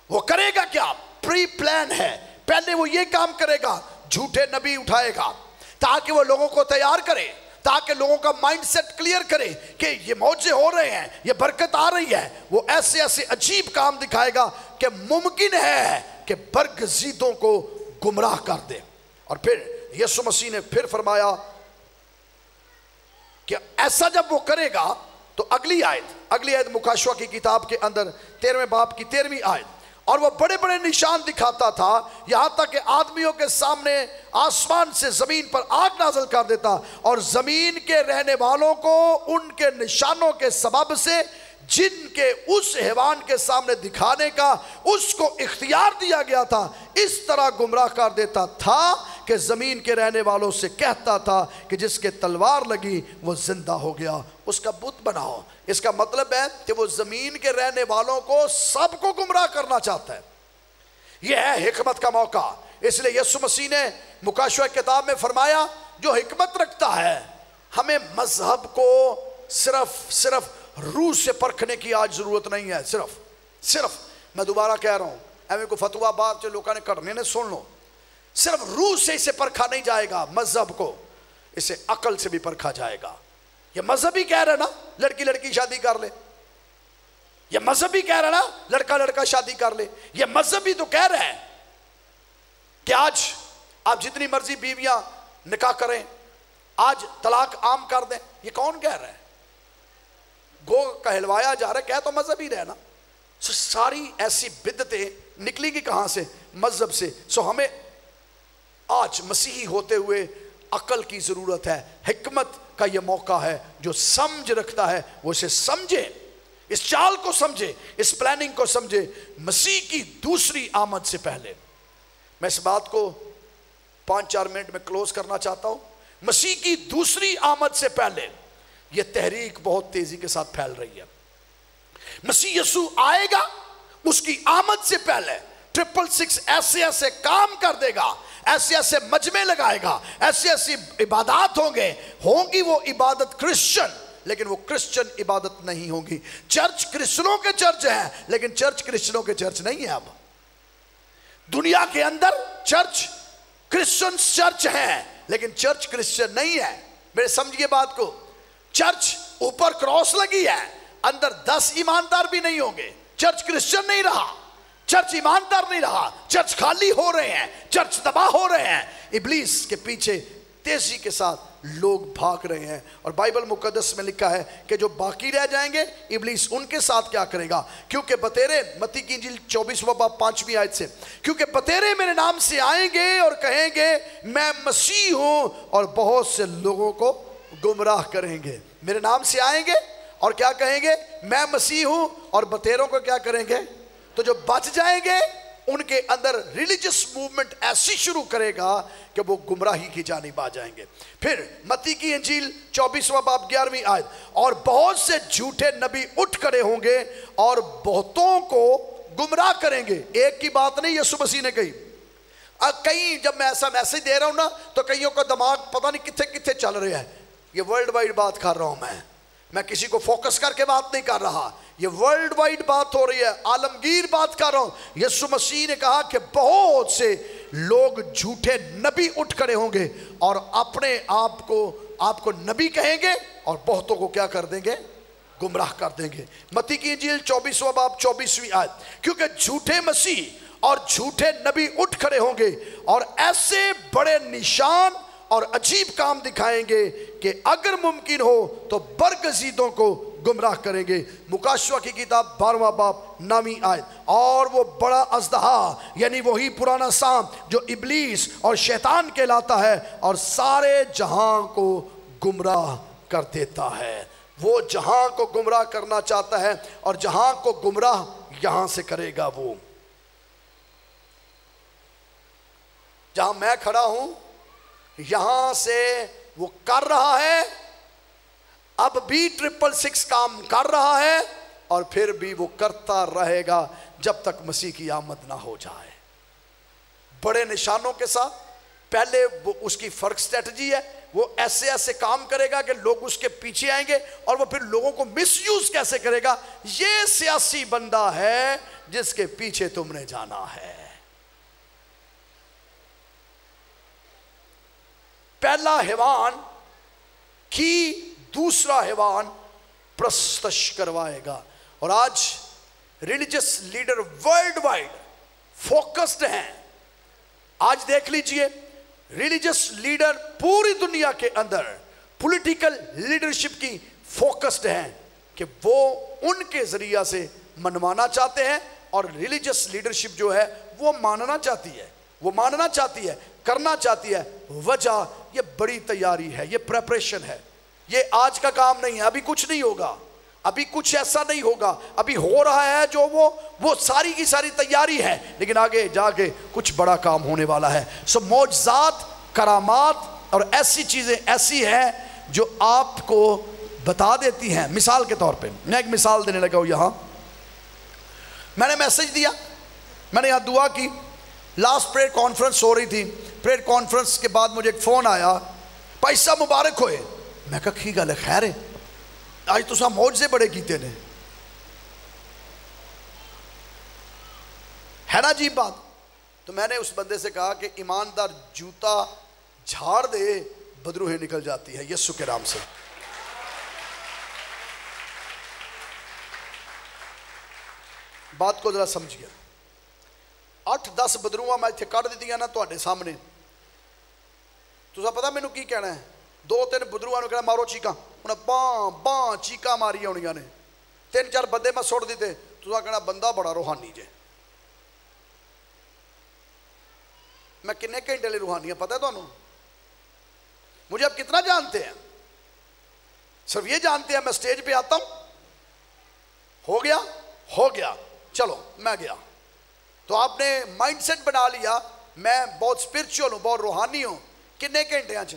وہ کرے گا کیا؟ پری پلان ہے. پہلے وہ یہ کام کرے گا، جھوٹے نبی اٹھائے گا تاکہ وہ لوگوں کو تیار کرے، تاکہ لوگوں کا مائنڈ سیٹ کلیئر کرے کہ یہ معجزے ہو رہے ہیں، یہ برکت آ رہی ہے. وہ ایسے عجیب کام دکھائے گا کہ ممکن ہے کہ برگزیدوں کو گمراہ کر دے. اور پھر یسوع مسیح نے پھر فرمایا کہ ایسا جب وہ کرے گا تو اگلی آیت مکاشوہ کی کتاب کے اندر 13ویں باب کی 13ویں آیت، اور وہ بڑے بڑے نشان دکھاتا تھا یہاں تک کہ آدمیوں کے سامنے آسمان سے زمین پر آگ نازل کر دیتا، اور زمین کے رہنے والوں کو ان کے نشانوں کے سبب سے جن کے اس حیوان کے سامنے دکھانے کا اس کو اختیار دیا گیا تھا، اس طرح گمراہ کر دیتا تھا کہ زمین کے رہنے والوں سے کہتا تھا کہ جس کے تلوار لگی وہ زندہ ہو گیا، اس کا بت بناؤ. اس کا مطلب ہے کہ وہ زمین کے رہنے والوں کو سب کو گمراہ کرنا چاہتا ہے. یہ ہے حکمت کا موقع. اس لیے یسوع مسیح نے مکاشوہ کتاب میں فرمایا جو حکمت رکھتا ہے، ہمیں مذہب کو صرف روح سے پرکھنے کی آج ضرورت نہیں ہے. صرف میں دوبارہ کہہ رہا ہوں، ایویں کو فتوا بعد جو لوگوں نے کرنے نے سن لو. صرف روح سے اسے پرکھا نہیں جائے گا, مذہب کو اسے عقل سے بھی پرکھا جائے گا. یہ مذہب ہی کہہ رہا نا لڑکی لڑکی شادی کر لے, یہ مذہب ہی کہہ رہا نا لڑکا لڑکا شادی کر لے. یہ مذہب ہی تو کہہ رہا ہے کہ آج آپ جتنی مرضی بیویاں نکاح کریں, آج طلاق عام کر دیں. یہ کون کہہ رہا ہے؟ گو کہلوایا جا رہا ہے, کہہ تو مذہب ہی رہے نا. سو ساری ایسی بدعتیں نکلی گی کہاں سے؟ مذہب سے. سو ہمیں آج مسیحی ہوتے ہوئے عقل کی ضرورت ہے, حکمت کا یہ موقع ہے. جو سمجھ رکھتا ہے وہ اسے سمجھے, اس چال کو سمجھے, اس پلاننگ کو سمجھے مسیح کی دوسری آمد سے پہلے. میں اس بات کو 5-4 منٹ میں کلوز کرنا چاہتا ہوں. مسیح کی دوسری آمد سے پہلے یہ تحریک بہت تیزی کے ساتھ پھیل رہی ہے. مسیح یسوع آئے گا, اس کی آمد سے پہلے 666 ایسے ایسے کام کر دے گا, ایسے ایسے مجمع لگائے گا, ایسی ایسی عبادات ہوں گی وہ عبادت کرسچن, لیکن وہ کرسچن عبادت نہیں ہوگی. چرچ کرسچنوں کے چرچ ہیں, لیکن چرچ کرسچنوں کے چرچ نہیں ہے. اب دنیا کے اندر چرچ کرسچن چرچ ہیں, لیکن چرچ کرسچن نہیں ہے. میرے سمجھئے بات کو, چرچ اوپر کراس لگی ہے, اندر 10 ایماندار بھی نہیں ہوں گے. چرچ کرسچن نہیں رہا, چرچ ایماندار نہیں رہا, چرچ خالی ہو رہے ہیں, چرچ تباہ ہو رہے ہیں. ابلیس کے پیچھے تیزی کے ساتھ لوگ بھاگ رہے ہیں, اور بائبل مقدس میں لکھا ہے کہ جو باقی رہ جائیں گے ابلیس ان کے ساتھ کیا کرے گا. کیونکہ بتیرے, متی کی انجیل 24واں باب 5ویں آیت سے, کیونکہ بتیرے میرے نام سے آئیں گے اور کہیں گے میں مسیح ہوں, اور بہت سے لوگوں کو گمراہ کریں گے. میرے نام سے آئیں گے اور کیا کہیں گے؟ میں مسیح ہوں, اور بتیروں کو کیا کریں گے؟ تو جو بچ جائیں گے ان کے اندر ریلیجس موومنٹ ایسی شروع کرے گا کہ وہ گمراہی کی جانب آ جائیں گے. پھر متی کی انجیل 24واں باب 11ویں آیت, اور بہت سے جھوٹے نبی اٹھ کھڑے ہوں گے اور بہتوں کو گمراہ کریں گے. ایک کی بات نہیں یسوع مسیح نے کہی. کئی جب میں ایسا میسج دے رہا ہوں نا تو کئیوں کا دماغ پتہ نہیں کتنے کتنے چل رہے ہیں. یہ ورلڈ وائڈ بات کر رہا ہوں میں کسی کو فوکس کر کے بات نہیں کر رہا, یہ ورلڈ وائڈ بات ہو رہی ہے, عالمگیر بات کر رہا ہوں. یسوع مسیح نے کہا کہ بہت سے لوگ جھوٹے نبی اٹھ کھڑے ہوں گے اور اپنے آپ کو نبی کہیں گے, اور بہتوں کو کیا کر دیں گے؟ گمراہ کر دیں گے. متی کی انجیل 24واں باب 24ویں آیت, کیونکہ جھوٹے مسیح اور جھوٹے نبی اٹھ کھڑے ہوں گے اور ایسے بڑے نشان اور عجیب کام دکھائیں گے کہ اگر ممکن ہو تو برگزیدوں کو گمراہ کریں گے. مکاشفہ کی کتاب 12واں باب 9ویں آیت, اور وہ بڑا اژدہا یعنی وہی پرانا سانپ جو ابلیس اور شیطان کہلاتا ہے اور سارے جہاں کو گمراہ کر دیتا ہے. وہ جہاں کو گمراہ کرنا چاہتا ہے, اور جہاں کو گمراہ یہاں سے کرے گا. وہ جہاں میں کھڑا ہوں یہاں سے وہ کر رہا ہے, اب بھی 666 کام کر رہا ہے, اور پھر بھی وہ کرتا رہے گا جب تک مسیح کی آمد نہ ہو جائے. بڑے نشانوں کے ساتھ. پہلے وہ اس کی فرق سٹریٹجی ہے, وہ ایسے ایسے کام کرے گا کہ لوگ اس کے پیچھے آئیں گے, اور وہ پھر لوگوں کو مس یوز کیسے کرے گا. یہ سیاسی بندہ ہے جس کے پیچھے تم نے جانا ہے. پہلا حیوان کی دوسرا حیوان پرستش کروائے گا. اور آج religious leader worldwide focused ہیں. آج دیکھ لیجئے, ریلیجس لیڈر پوری دنیا کے اندر پولیٹیکل لیڈرشپ کی فوکسڈ ہیں کہ وہ ان کے ذریعہ سے منوانا چاہتے ہیں, اور ریلیجس لیڈرشپ جو ہے وہ ماننا چاہتی ہے, وہ ماننا چاہتی ہے, کرنا چاہتی ہے. وجہ یہ بڑی تیاری ہے, یہ پریپریشن ہے. یہ آج کا کام نہیں ہے, ابھی کچھ نہیں ہوگا, ابھی کچھ ایسا نہیں ہوگا. ابھی ہو رہا ہے جو وہ ساری کی ساری تیاری ہے, لیکن آگے جا کے کچھ بڑا کام ہونے والا ہے. سو معجزات, کرامات اور ایسی چیزیں ایسی ہیں جو آپ کو بتا دیتی ہیں. مثال کے طور پہ میں ایک مثال دینے لگا ہوں. یہاں میں نے میسج دیا, میں نے یہاں دعا کی, لاسٹ پریئر کانفرنس ہو رہی تھی. پریئر کانفرنس کے بعد مجھے ایک فون آیا, بھائی صاحب مبارک ہوئے. میں کہا کی گل ہے, خیر ہے, آج تو سا معجزے بڑے کیتے نے. ہے نا عجیب بات؟ تو میں نے اس بندے سے کہا کہ ایماندار جوتا جھاڑ دے بدروہیں نکل جاتی ہے یسوع کے نام سے. بات کو ذرا سمجھئے. 8-10 بدروہاں میں اتھے کٹ دیتی ہیں نا تواڈے سامنے. تو پتہ مینوں کی کہنا ہے؟ 2-3 بدروہاں نوں کہنا مارو چیکاں، انہیں باں باں چیکاں ماری ہونیاں نے. 3-4 بندے میں سوڑ دیتے، تو کہنا بندہ بڑا روحانی جے. میں کنے گھنٹے لے روحانی ہیں پتہ ہے تو انہوں؟ مجھے اب کتنا جانتے ہیں؟ صرف یہ جانتے ہیں میں سٹیج پہ آتا ہوں، ہو گیا چلو میں گیا. تو آپ نے مائنڈ سیٹ بنا لیا میں بہت سپیرچول ہوں، بہت روحانی ہوں. کنے گھنٹے آج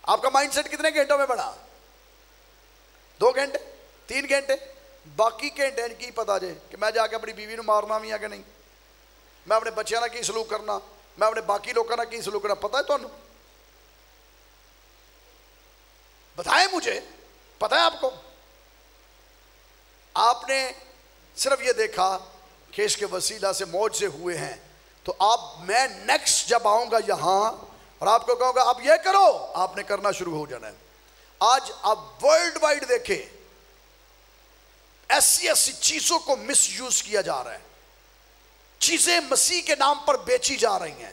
آپ کا مائنڈ سیٹ کتنے گھنٹوں میں بنا؟ 2 گھنٹے 3 گھنٹے. باقی گھنٹے کی پتا جے کہ میں جا کے اپنی بیوی نو مارنا بھی ہے کہ نہیں، میں اپنے بچیاں نہ کی سلوک کرنا، میں اپنے باقی لوگوں نہ کی سلوک کرنا. پتہ ہے تو انہوں؟ بتائیں مجھے، پتہ ہے آپ کو؟ آپ نے صرف یہ دیکھا کہ اس کے وسیلہ سے موج سے ہوئے ہیں. تو آپ میں نیکسٹ جب آؤں گا یہاں اور آپ کو کہوں گا اب یہ کرو، آپ نے کرنا شروع ہو جانا ہے. آج آپ ورلڈ وائڈ دیکھیں ایسی چیزوں کو مس یوز کیا جا رہا ہے. چیزیں مسیح کے نام پر بیچی جا رہی ہیں.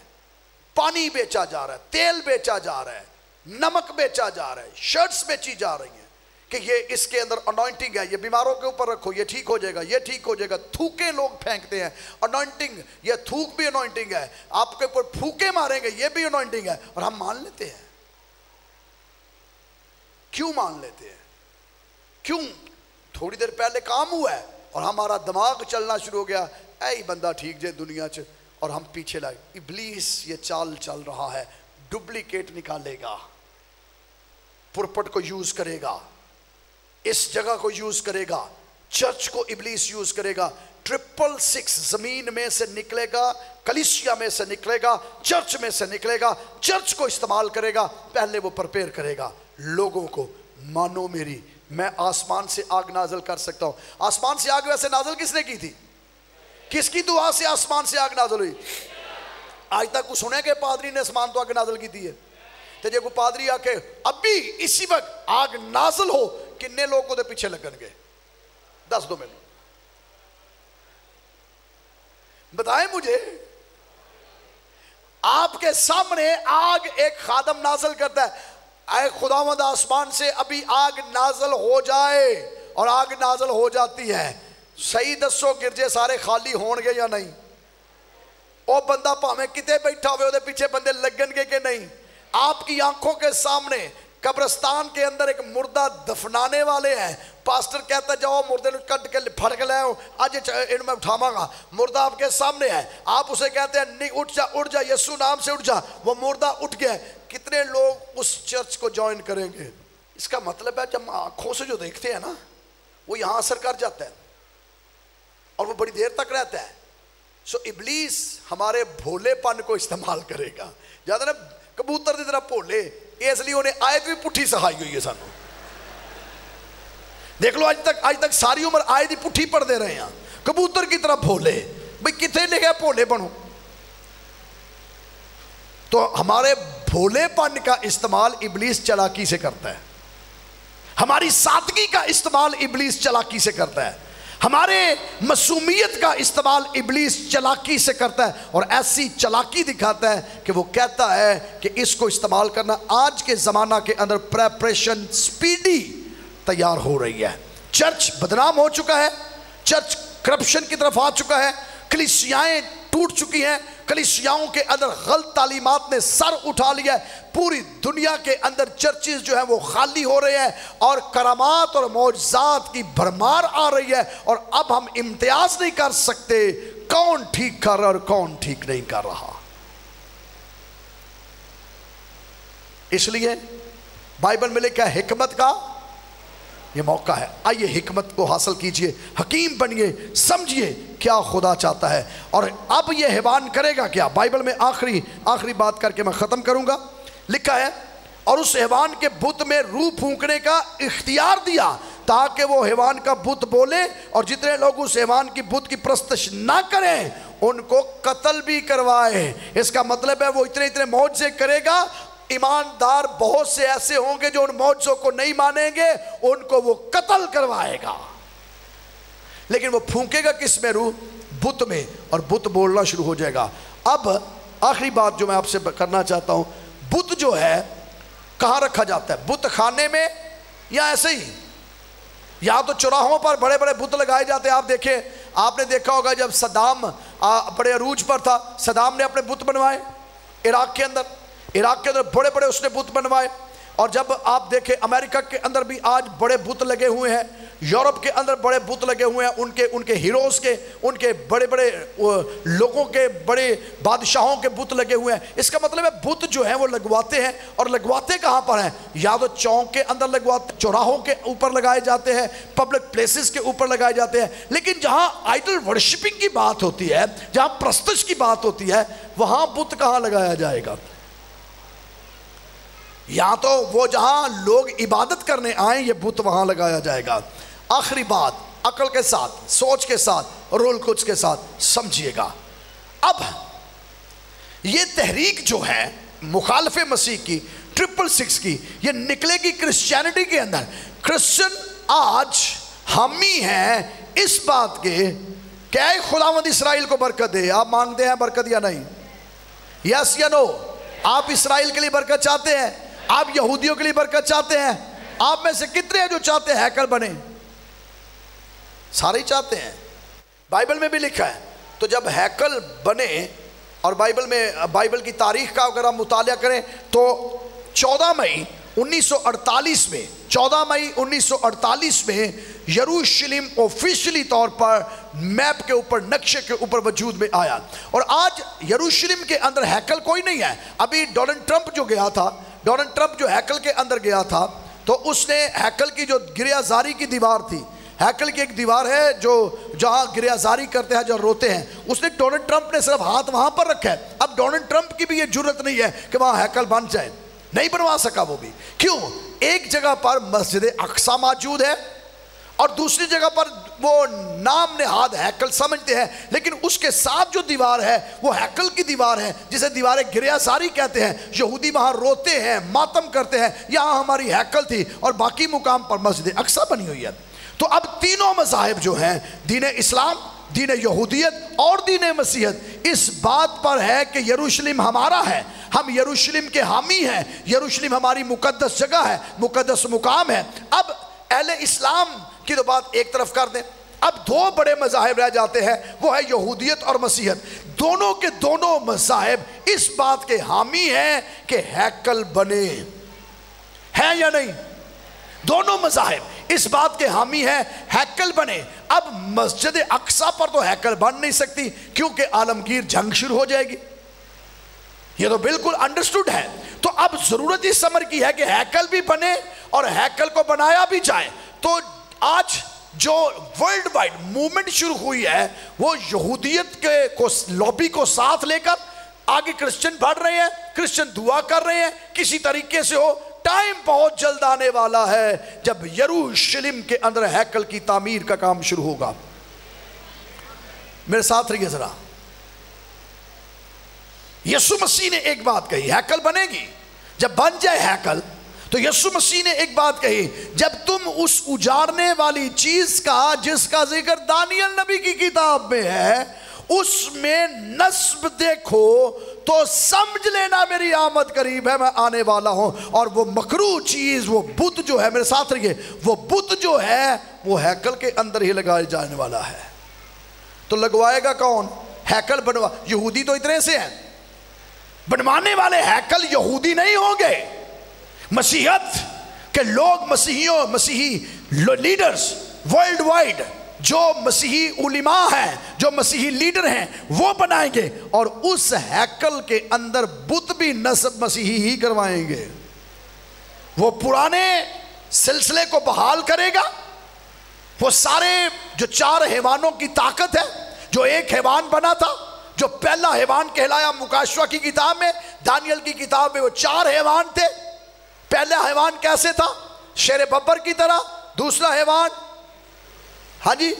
پانی بیچا جا رہا ہے، تیل بیچا جا رہا ہے، نمک بیچا جا رہا ہے، شرٹس بیچی جا رہی ہیں کہ یہ اس کے اندر انوائنٹنگ ہے، یہ بیماروں کے اوپر رکھو یہ ٹھیک ہو جائے گا، یہ ٹھیک ہو جائے گا. تھوکے لوگ پھینکتے ہیں، انوائنٹنگ، یہ تھوک بھی انوائنٹنگ ہے. آپ کے اوپر پھوکے ماریں گے یہ بھی انوائنٹنگ ہے. اور ہم مان لیتے ہیں. کیوں مان لیتے ہیں؟ کیوں؟ تھوڑی دیر پہلے کام ہوا ہے اور ہمارا دماغ چلنا شروع ہو گیا اے بندہ ٹھیک جے دنیا چ، اور ہم پیچھے لائے. ابلیس یہ چال چل رہا ہے، ڈپلیکیٹ نکالے گا، پرپٹ کو یوز کرے گا، اس جگہ کو یوز کرے گا، چرچ کو ابلیس یوز کرے گا. 666 زمین میں سے نکلے گا، کلیسیا میں سے نکلے گا، چرچ میں سے نکلے گا، چرچ کو استعمال کرے گا. پہلے وہ پرپیئر کرے گا لوگوں کو. مانو میری، میں آسمان سے آگ نازل کر سکتا ہوں. آسمان سے آگ ویسے نازل کس نے کی تھی؟ کس کی دعا سے آسمان سے آگ نازل ہوئی؟ آج تک کو سنے کہ پادری نے آسمان تو آگ نازل کی تھی ہے؟ تو جے کو پادری آکے ابھی اسی وقت آگ نازل ہو کنے لوگ کو دے پیچھے لگن گے؟ 10 دو میں بتائیں مجھے. آپ کے سامنے آگ ایک خادم نازل کرتا ہے. اے خداوند آسمان سے ابھی آگ نازل ہو جائے، اور آگ نازل ہو جاتی ہے. صحیح دسو گرجے سارے خالی ہون گے یا نہیں؟ او بندہ پاہمیں کتے بیٹھا ہوئے دے پیچھے بندے لگن گے کہ نہیں؟ آپ کی آنکھوں کے سامنے قبرستان کے اندر ایک مردہ دفنانے والے ہیں. پاسٹر کہتا ہے جاؤ مردے نو کٹ کے پھڑ کے لے آؤ، آج ان میں اٹھاواں گا. مردہ آپ کے سامنے ہے، آپ اسے کہتے ہیں نہیں اٹھ جا یسوع نام سے اٹھ جا. وہ مردہ اٹھ گیا. کتنے لوگ اس چرچ کو جوائن کریں گے؟ اس کا مطلب ہے جب آنکھوں سے جو دیکھتے ہیں نا وہ یہاں اثر کر جاتا ہے اور وہ بڑی دیر تک رہتا ہے. سو ابلیس ہمارے بھولے پن کو استعمال کرے گا. یاد ہے نا کبوتر دی طرح بھولے، یہ اس لیے انہیں آیت بھی پٹھی سکھائی ہوئی ہے. سانو دیکھ لو آج تک ساری عمر آیت ہی پٹھی پڑھ دے رہے ہیں. کبوتر کی طرح بھولے، بھئی کتنے لکھا بھولے بنو؟ تو ہمارے بھولے پن کا استعمال ابلیس چلاکی سے کرتا ہے. ہماری سادگی کا استعمال ابلیس چلاکی سے کرتا ہے. ہمارے معصومیت کا استعمال ابلیس چلاکی سے کرتا ہے، اور ایسی چلاکی دکھاتا ہے کہ وہ کہتا ہے کہ اس کو استعمال کرنا. آج کے زمانہ کے اندر پریپریشن سپیڈی تیار ہو رہی ہے. چرچ بدنام ہو چکا ہے، چرچ کرپشن کی طرف آ چکا ہے، کلیسیائیں ٹوٹ چکی ہیں، کلیسیاؤں کے اندر غلط تعلیمات نے سر اٹھا لیا ہے. پوری دنیا کے اندر چرچز جو ہیں وہ خالی ہو رہے ہیں، اور کرامات اور معجزات کی بھرمار آ رہی ہے. اور اب ہم امتیاز نہیں کر سکتے کون ٹھیک کر رہا اور کون ٹھیک نہیں کر رہا. اس لیے بائبل میں لکھا ہے حکمت کا یہ موقع ہے. آئیے حکمت کو حاصل کیجئے، حکیم بنیے، سمجھیے کیا خدا چاہتا ہے. اور اب یہ حیوان کرے گا کیا؟ بائبل میں آخری بات کر کے میں ختم کروں گا. لکھا ہے اور اس حیوان کے بت میں روح پھونکنے کا اختیار دیا تاکہ وہ حیوان کا بت بولے، اور جتنے لوگ اس حیوان کی بت کی پرستش نہ کریں ان کو قتل بھی کروائے۔ اس کا مطلب ہے وہ اتنے معجزے کرے گا، ایماندار بہت سے ایسے ہوں گے جو ان معجزوں کو نہیں مانیں گے، ان کو وہ قتل کروائے گا۔ لیکن وہ پھونکے گا کس میں؟ روح، بت میں، اور بت بولنا شروع ہو جائے گا۔ اب آخری بات جو میں آپ سے کرنا چاہتا ہوں، بت جو ہے کہاں رکھا جاتا ہے؟ بت خانے میں یا ایسے ہی؟ یا تو چوراہوں پر بڑے بڑے بت لگائے جاتے ہیں۔ آپ دیکھیں، آپ نے دیکھا ہوگا جب صدام بڑے عروج پر تھا، صدام نے اپنے بت بنوائے عراق کے اندر بڑے بڑے اس نے بت بنوائے۔ اور جب آپ دیکھیں امریکہ کے اندر بھی آج بڑے بت لگے ہوئے ہیں، یورپ کے اندر بڑے بت لگے ہوئے ہیں، ان کے ہیروز کے، ان کے بڑے بڑے لوگوں کے، بڑے بادشاہوں کے بت لگے ہوئے ہیں۔ اس کا مطلب ہے بت جو ہیں وہ لگواتے ہیں، اور لگواتے کہاں پر ہیں؟ یا تو چوک کے اندر لگواتے، چوراہوں کے اوپر لگائے جاتے ہیں، پبلک پلیسز کے اوپر لگائے جاتے ہیں۔ لیکن جہاں آئیڈل ورشپنگ کی بات ہوتی ہے، جہاں پرستش کی بات ہوتی ہے، وہاں بت کہاں لگایا جائے گا؟ یا تو وہ جہاں لوگ عبادت کرنے آئیں، یہ بت وہاں لگایا جائے گا۔ آخری بات، عقل کے ساتھ، سوچ کے ساتھ، روح القدس کے ساتھ سمجھیے گا۔ اب یہ تحریک جو ہے مخالف مسیح کی، 666 کی، یہ نکلے گی کرسچینٹی کے اندر۔ کرسچن آج حامی ہیں اس بات کے کہ اے خداوند اسرائیل کو برکت دے۔ آپ مانگتے ہیں برکت یا نہیں؟ یس یا نو؟ آپ اسرائیل کے لیے برکت چاہتے ہیں؟ آپ یہودیوں کے لیے برکت چاہتے ہیں؟ آپ میں سے کتنے ہیں جو چاہتے ہیں ہیکل بنے؟ سارے ہی چاہتے ہیں، بائبل میں بھی لکھا ہے۔ تو جب ہیکل بنے، اور بائبل کی تاریخ کا اگر ہم مطالعہ کریں تو 14 مئی 1948 میں یروشلم آفیشلی طور پر میپ کے اوپر، نقشے کے اوپر وجود میں آیا۔ اور آج یروشلم کے اندر ہیکل کوئی نہیں ہے۔ ابھی ڈونلڈ ٹرمپ جو گیا تھا، ڈونلڈ ٹرمپ جو ہیکل کے اندر گیا تھا، تو اس نے ہیکل کی جو گریہ زاری کی دیوار تھی، ہیکل کی ایک دیوار ہے جو جہاں گریہ زاری کرتے ہیں، جو روتے ہیں، اس نے ڈونلڈ ٹرمپ نے صرف ہاتھ وہاں پر رکھا ہے۔ اب ڈونلڈ ٹرمپ کی بھی یہ جرت نہیں ہے کہ وہاں ہیکل بن جائے، نہیں بنوا سکا وہ بھی۔ کیوں؟ ایک جگہ پر مسجد اقصی موجود ہے، اور دوسری جگہ پر وہ نام نہاد ہیکل سمجھتے ہیں، لیکن اس کے ساتھ جو دیوار ہے وہ ہیکل کی دیوار ہے، جسے دیوار گریہ ساری کہتے ہیں۔ یہودی وہاں روتے ہیں، ماتم کرتے ہیں، یہاں ہماری ہیکل تھی، اور باقی مقام پر مسجد اقصی بنی ہوئی ہے۔ تو اب تینوں مذاہب جو ہیں، دین اسلام، دین یہودیت اور دین مسیحیت، اس بات پر ہے کہ یروشلم ہمارا ہے، ہم یروشلم کے حامی ہیں، یروشلم ہماری مقدس جگہ ہے، مقدس مقام ہے۔ اب اہل اسلام کی تو بات ایک طرف کر دیں، اب دو بڑے مذاہب رہ جاتے ہیں، وہ ہے یہودیت اور مسیحیت۔ دونوں کے دونوں مذاہب اس بات کے حامی ہیں کہ ہیکل بنے، ہے یا نہیں؟ دونوں مذاہب اس بات کے حامی ہیں ہیکل بنے۔ اب مسجد اقصی پر تو ہیکل بن نہیں سکتی، کیونکہ عالمگیر جنگ شروع ہو جائے گی، یہ تو بالکل انڈرسٹوڈ ہے۔ تو اب ضرورت اس امر کی ہے کہ ہیکل بھی بنے اور ہیکل کو بنایا بھی جائے۔ تو آج جو ورلڈ وائڈ موومنٹ شروع ہوئی ہے، وہ یہودیت کے لوبی کو ساتھ لے کر آگے کرسچن بڑھ رہے ہیں، کرسچن دعا کر رہے ہیں کسی طریقے سے ہو۔ ٹائم بہت جلد آنے والا ہے جب یروشلم کے اندر ہیکل کی تعمیر کا کام شروع ہوگا۔ میرے ساتھ رہیے ذرا۔ یسوع مسیح نے ایک بات کہی، ہیکل بنے گی۔ جب بن جائے ہیکل تو یسوع مسیح نے ایک بات کہی، جب تم اس اجارنے والی چیز کا جس کا ذکر دانیل نبی کی کتاب میں ہے، اس میں نصب دیکھو تو سمجھ لینا میری آمد قریب ہے، میں آنے والا ہوں۔ اور وہ مکروہ چیز، وہ بت جو ہے، میرے ساتھ رہیے، وہ بت جو ہے وہ ہیکل کے اندر ہی لگائے جانے والا ہے۔ تو لگوائے گا کون؟ ہیکل بنوا، یہودی تو اتنے سے ہیں، بنوانے والے ہیکل یہودی نہیں ہوں گے۔ مسیحیت کے لوگ، مسیحی لیڈرز ورلڈ وائڈ، جو مسیحی علماء ہیں، جو مسیحی لیڈر ہیں، وہ بنائیں گے، اور اس ہیکل کے اندر بت بھی نصب مسیحی ہی کروائیں گے۔ وہ پرانے سلسلے کو بحال کرے گا، وہ سارے جو 4 حیوانوں کی طاقت ہے، جو ایک حیوان بنا تھا، جو پہلا حیوان کہلایا مکاشفہ کی کتاب میں، دانیل کی کتاب میں وہ 4 حیوان تھے۔ پہلا حیوان کیسے تھا؟ شیر ببر کی طرح، دوسرا حیوان ہاں جی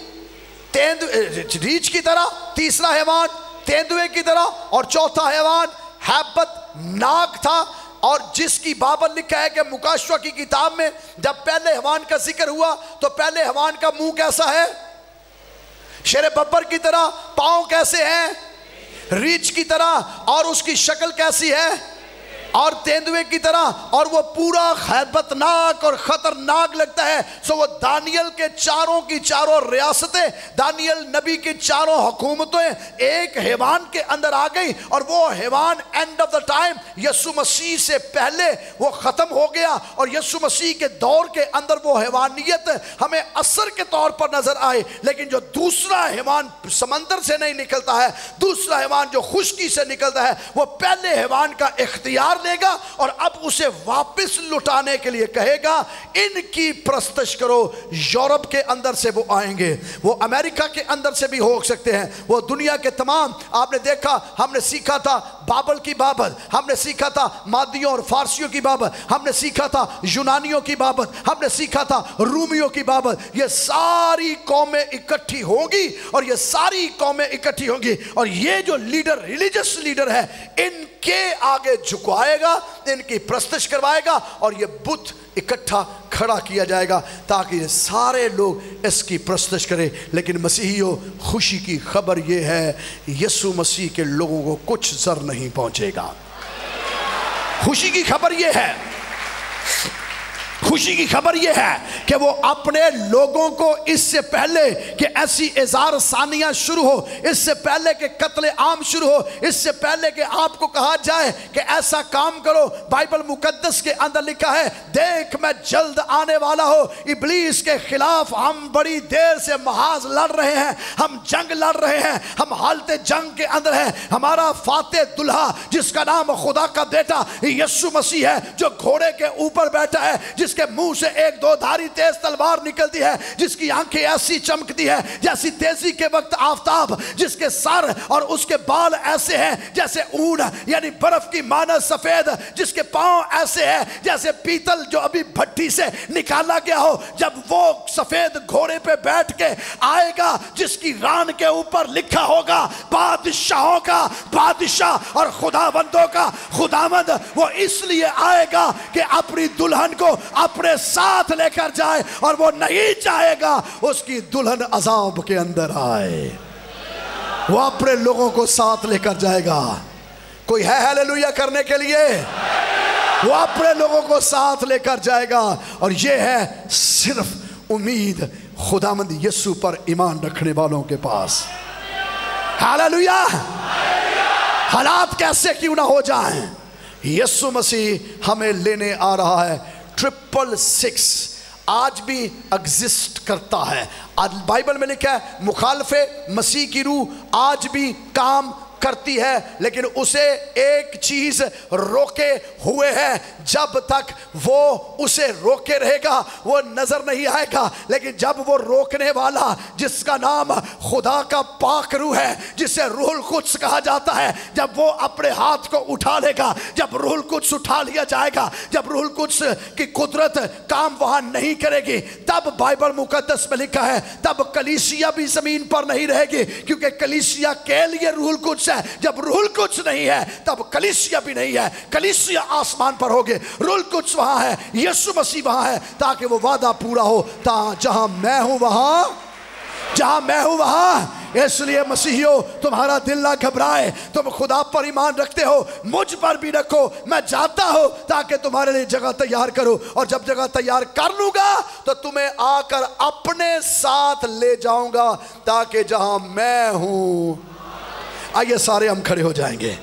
ریچھ کی طرح، تیسرا حیوان تیندوے کی طرح، اور چوتھا حیوان ہیبت ناک تھا. اور جس کی بابت لکھا ہے کہ مکاشفہ کی کتاب میں جب پہلے حیوان کا ذکر ہوا تو پہلے حیوان کا منہ کیسا ہے؟ شیر ببر کی طرح. پاؤں کیسے ہیں؟ ریچھ کی طرح. اور اس کی شکل کیسی ہے؟ اور تیندوے کی طرح. اور وہ پورا ہیبت ناک اور خطرناک لگتا ہے. سو وہ دانیل کے چاروں کی چاروں ریاستیں، دانیل نبی کی چاروں حکومتیں ایک حیوان کے اندر آ گئی. اور وہ حیوان اینڈ آف دا ٹائم یسوع مسیح سے پہلے وہ ختم ہو گیا. اور یسوع مسیح کے دور کے اندر وہ حیوانیت ہمیں اثر کے طور پر نظر آئے. لیکن جو دوسرا حیوان سمندر سے نہیں نکلتا ہے، دوسرا حیوان جو خشکی سے نکلتا ہے، وہ پہلے حیوان کا اختیار لے گا اور اب اسے واپس لٹانے کے لیے کہے گا ان کی پرستش کرو. یورپ کے اندر سے وہ آئیں گے، وہ امریکہ کے اندر سے بھی ہو سکتے ہیں، وہ دنیا کے تمام. آپ نے دیکھا ہم نے سیکھا تھا بابل کی بابت، ہم نے سیکھا تھا مادیوں اور فارسیوں کی بابت، ہم نے سیکھا تھا یونانیوں کی بابت، ہم نے سیکھا تھا رومیوں کی بابت. یہ ساری قومیں اکٹھی ہوں گی اور یہ ساری قومیں اکٹھی ہوں گی اور یہ جو لیڈر ریلیجس لیڈر ہے ان کے آگے جھکوائے گا، ان کی پرستش کروائے گا اور یہ بت اکٹھا کھڑا کیا جائے گا تاکہ سارے لوگ اس کی پرستش کریں. لیکن مسیحیوں، خوشی کی خبر یہ ہے یسوع مسیح کے لوگوں کو کچھ زر نہیں پہنچے گا. خوشی کی خبر یہ ہے، خوشی کی خبر یہ ہے کہ وہ اپنے لوگوں کو اس سے پہلے کہ ایسی اظہار ثانیہ شروع ہو، اس سے پہلے کہ قتل عام شروع ہو، اس سے پہلے کہ آپ کو کہا جائے کہ ایسا کام کرو، بائبل مقدس کے اندر لکھا ہے دیکھ میں جلد آنے والا ہوں. ابلیس کے خلاف ہم بڑی دیر سے محاذ لڑ رہے ہیں، ہم جنگ لڑ رہے ہیں، ہم حالت جنگ کے اندر ہیں. ہمارا فاتح دلہا جس کا نام خدا کا بیٹا یسوع مسیح ہے، جو گھوڑے کے اوپر بیٹھا ہے، جس کے منہ سے ایک دو دھاری تیز تلوار نکلتی ہے، جس کی آنکھیں ایسی چمکتی ہے جیسی تیزی کے وقت آفتاب، جس کے سر اور اس کے بال ایسے ہیں جیسے اون یعنی برف کی مانند سفید، جس کے پاؤں ایسے ہیں جیسے پیتل جو ابھی بھٹی سے نکالا گیا ہو. جب وہ سفید گھوڑے پہ بیٹھ کے آئے گا جس کی ران کے اوپر لکھا ہوگا بادشاہوں کا بادشاہ اور خداوندوں کا خداوند، وہ اس لیے آئے گا کہ اپنی دلہن کو اپنے ساتھ لے کر جائے اور وہ نہیں چاہے گا اس کی دلہن عذاب کے اندر آئے. وہ اپنے لوگوں کو ساتھ لے کر جائے گا. کوئی ہے ہیلیلویا کرنے کے لیے؟ وہ اپنے لوگوں کو ساتھ لے کر جائے گا. اور یہ ہے صرف امید خداوند یسوع پر ایمان رکھنے والوں کے پاس. ہیلیلویا. حالات کیسے کیوں نہ ہو جائیں، یسوع مسیح ہمیں لینے آ رہا ہے. 666 آج بھی ایگزسٹ کرتا ہے. آج بائبل میں لکھا ہے مخالف مسیح کی روح آج بھی کام کرتی ہے، لیکن اسے ایک چیز روکے ہوئے ہے. جب تک وہ اسے روکے رہے گا وہ نظر نہیں آئے گا. لیکن جب وہ روکنے والا جس کا نام خدا کا پاک روح ہے، جسے روح القدس کہا جاتا ہے، جب وہ اپنے ہاتھ کو اٹھا لے گا، جب روح القدس اٹھا لیا جائے گا، جب روح القدس کی قدرت کام وہاں نہیں کرے گی، تب بائبل مقدس میں لکھا ہے تب کلیسیا بھی زمین پر نہیں رہے گی، کیونکہ کلیسیا کے لیے روح القدس ہے. جب روح القدس نہیں ہے تب کلیسیا بھی نہیں ہے. کلیسیا آسمان پر ہوگے، روح القدس وہاں ہے، یسوع مسیح وہاں ہے، تاکہ وہ وعدہ پورا ہو. جہاں میں ہوں وہاں، جہاں میں ہوں وہاں. اس لیے مسیحیوں تمہارا دل نہ گھبرائے، تم خدا پر ایمان رکھتے ہو، مجھ پر بھی رکھو. میں جاتا ہوں تاکہ تمہارے لیے جگہ تیار کرو، اور جب جگہ تیار کر لوں گا تو تمہیں آ کر اپنے ساتھ لے جاؤں گا، تاکہ جہاں میں ہوں. آئیے سارے ہم کھڑے ہو جائیں گے.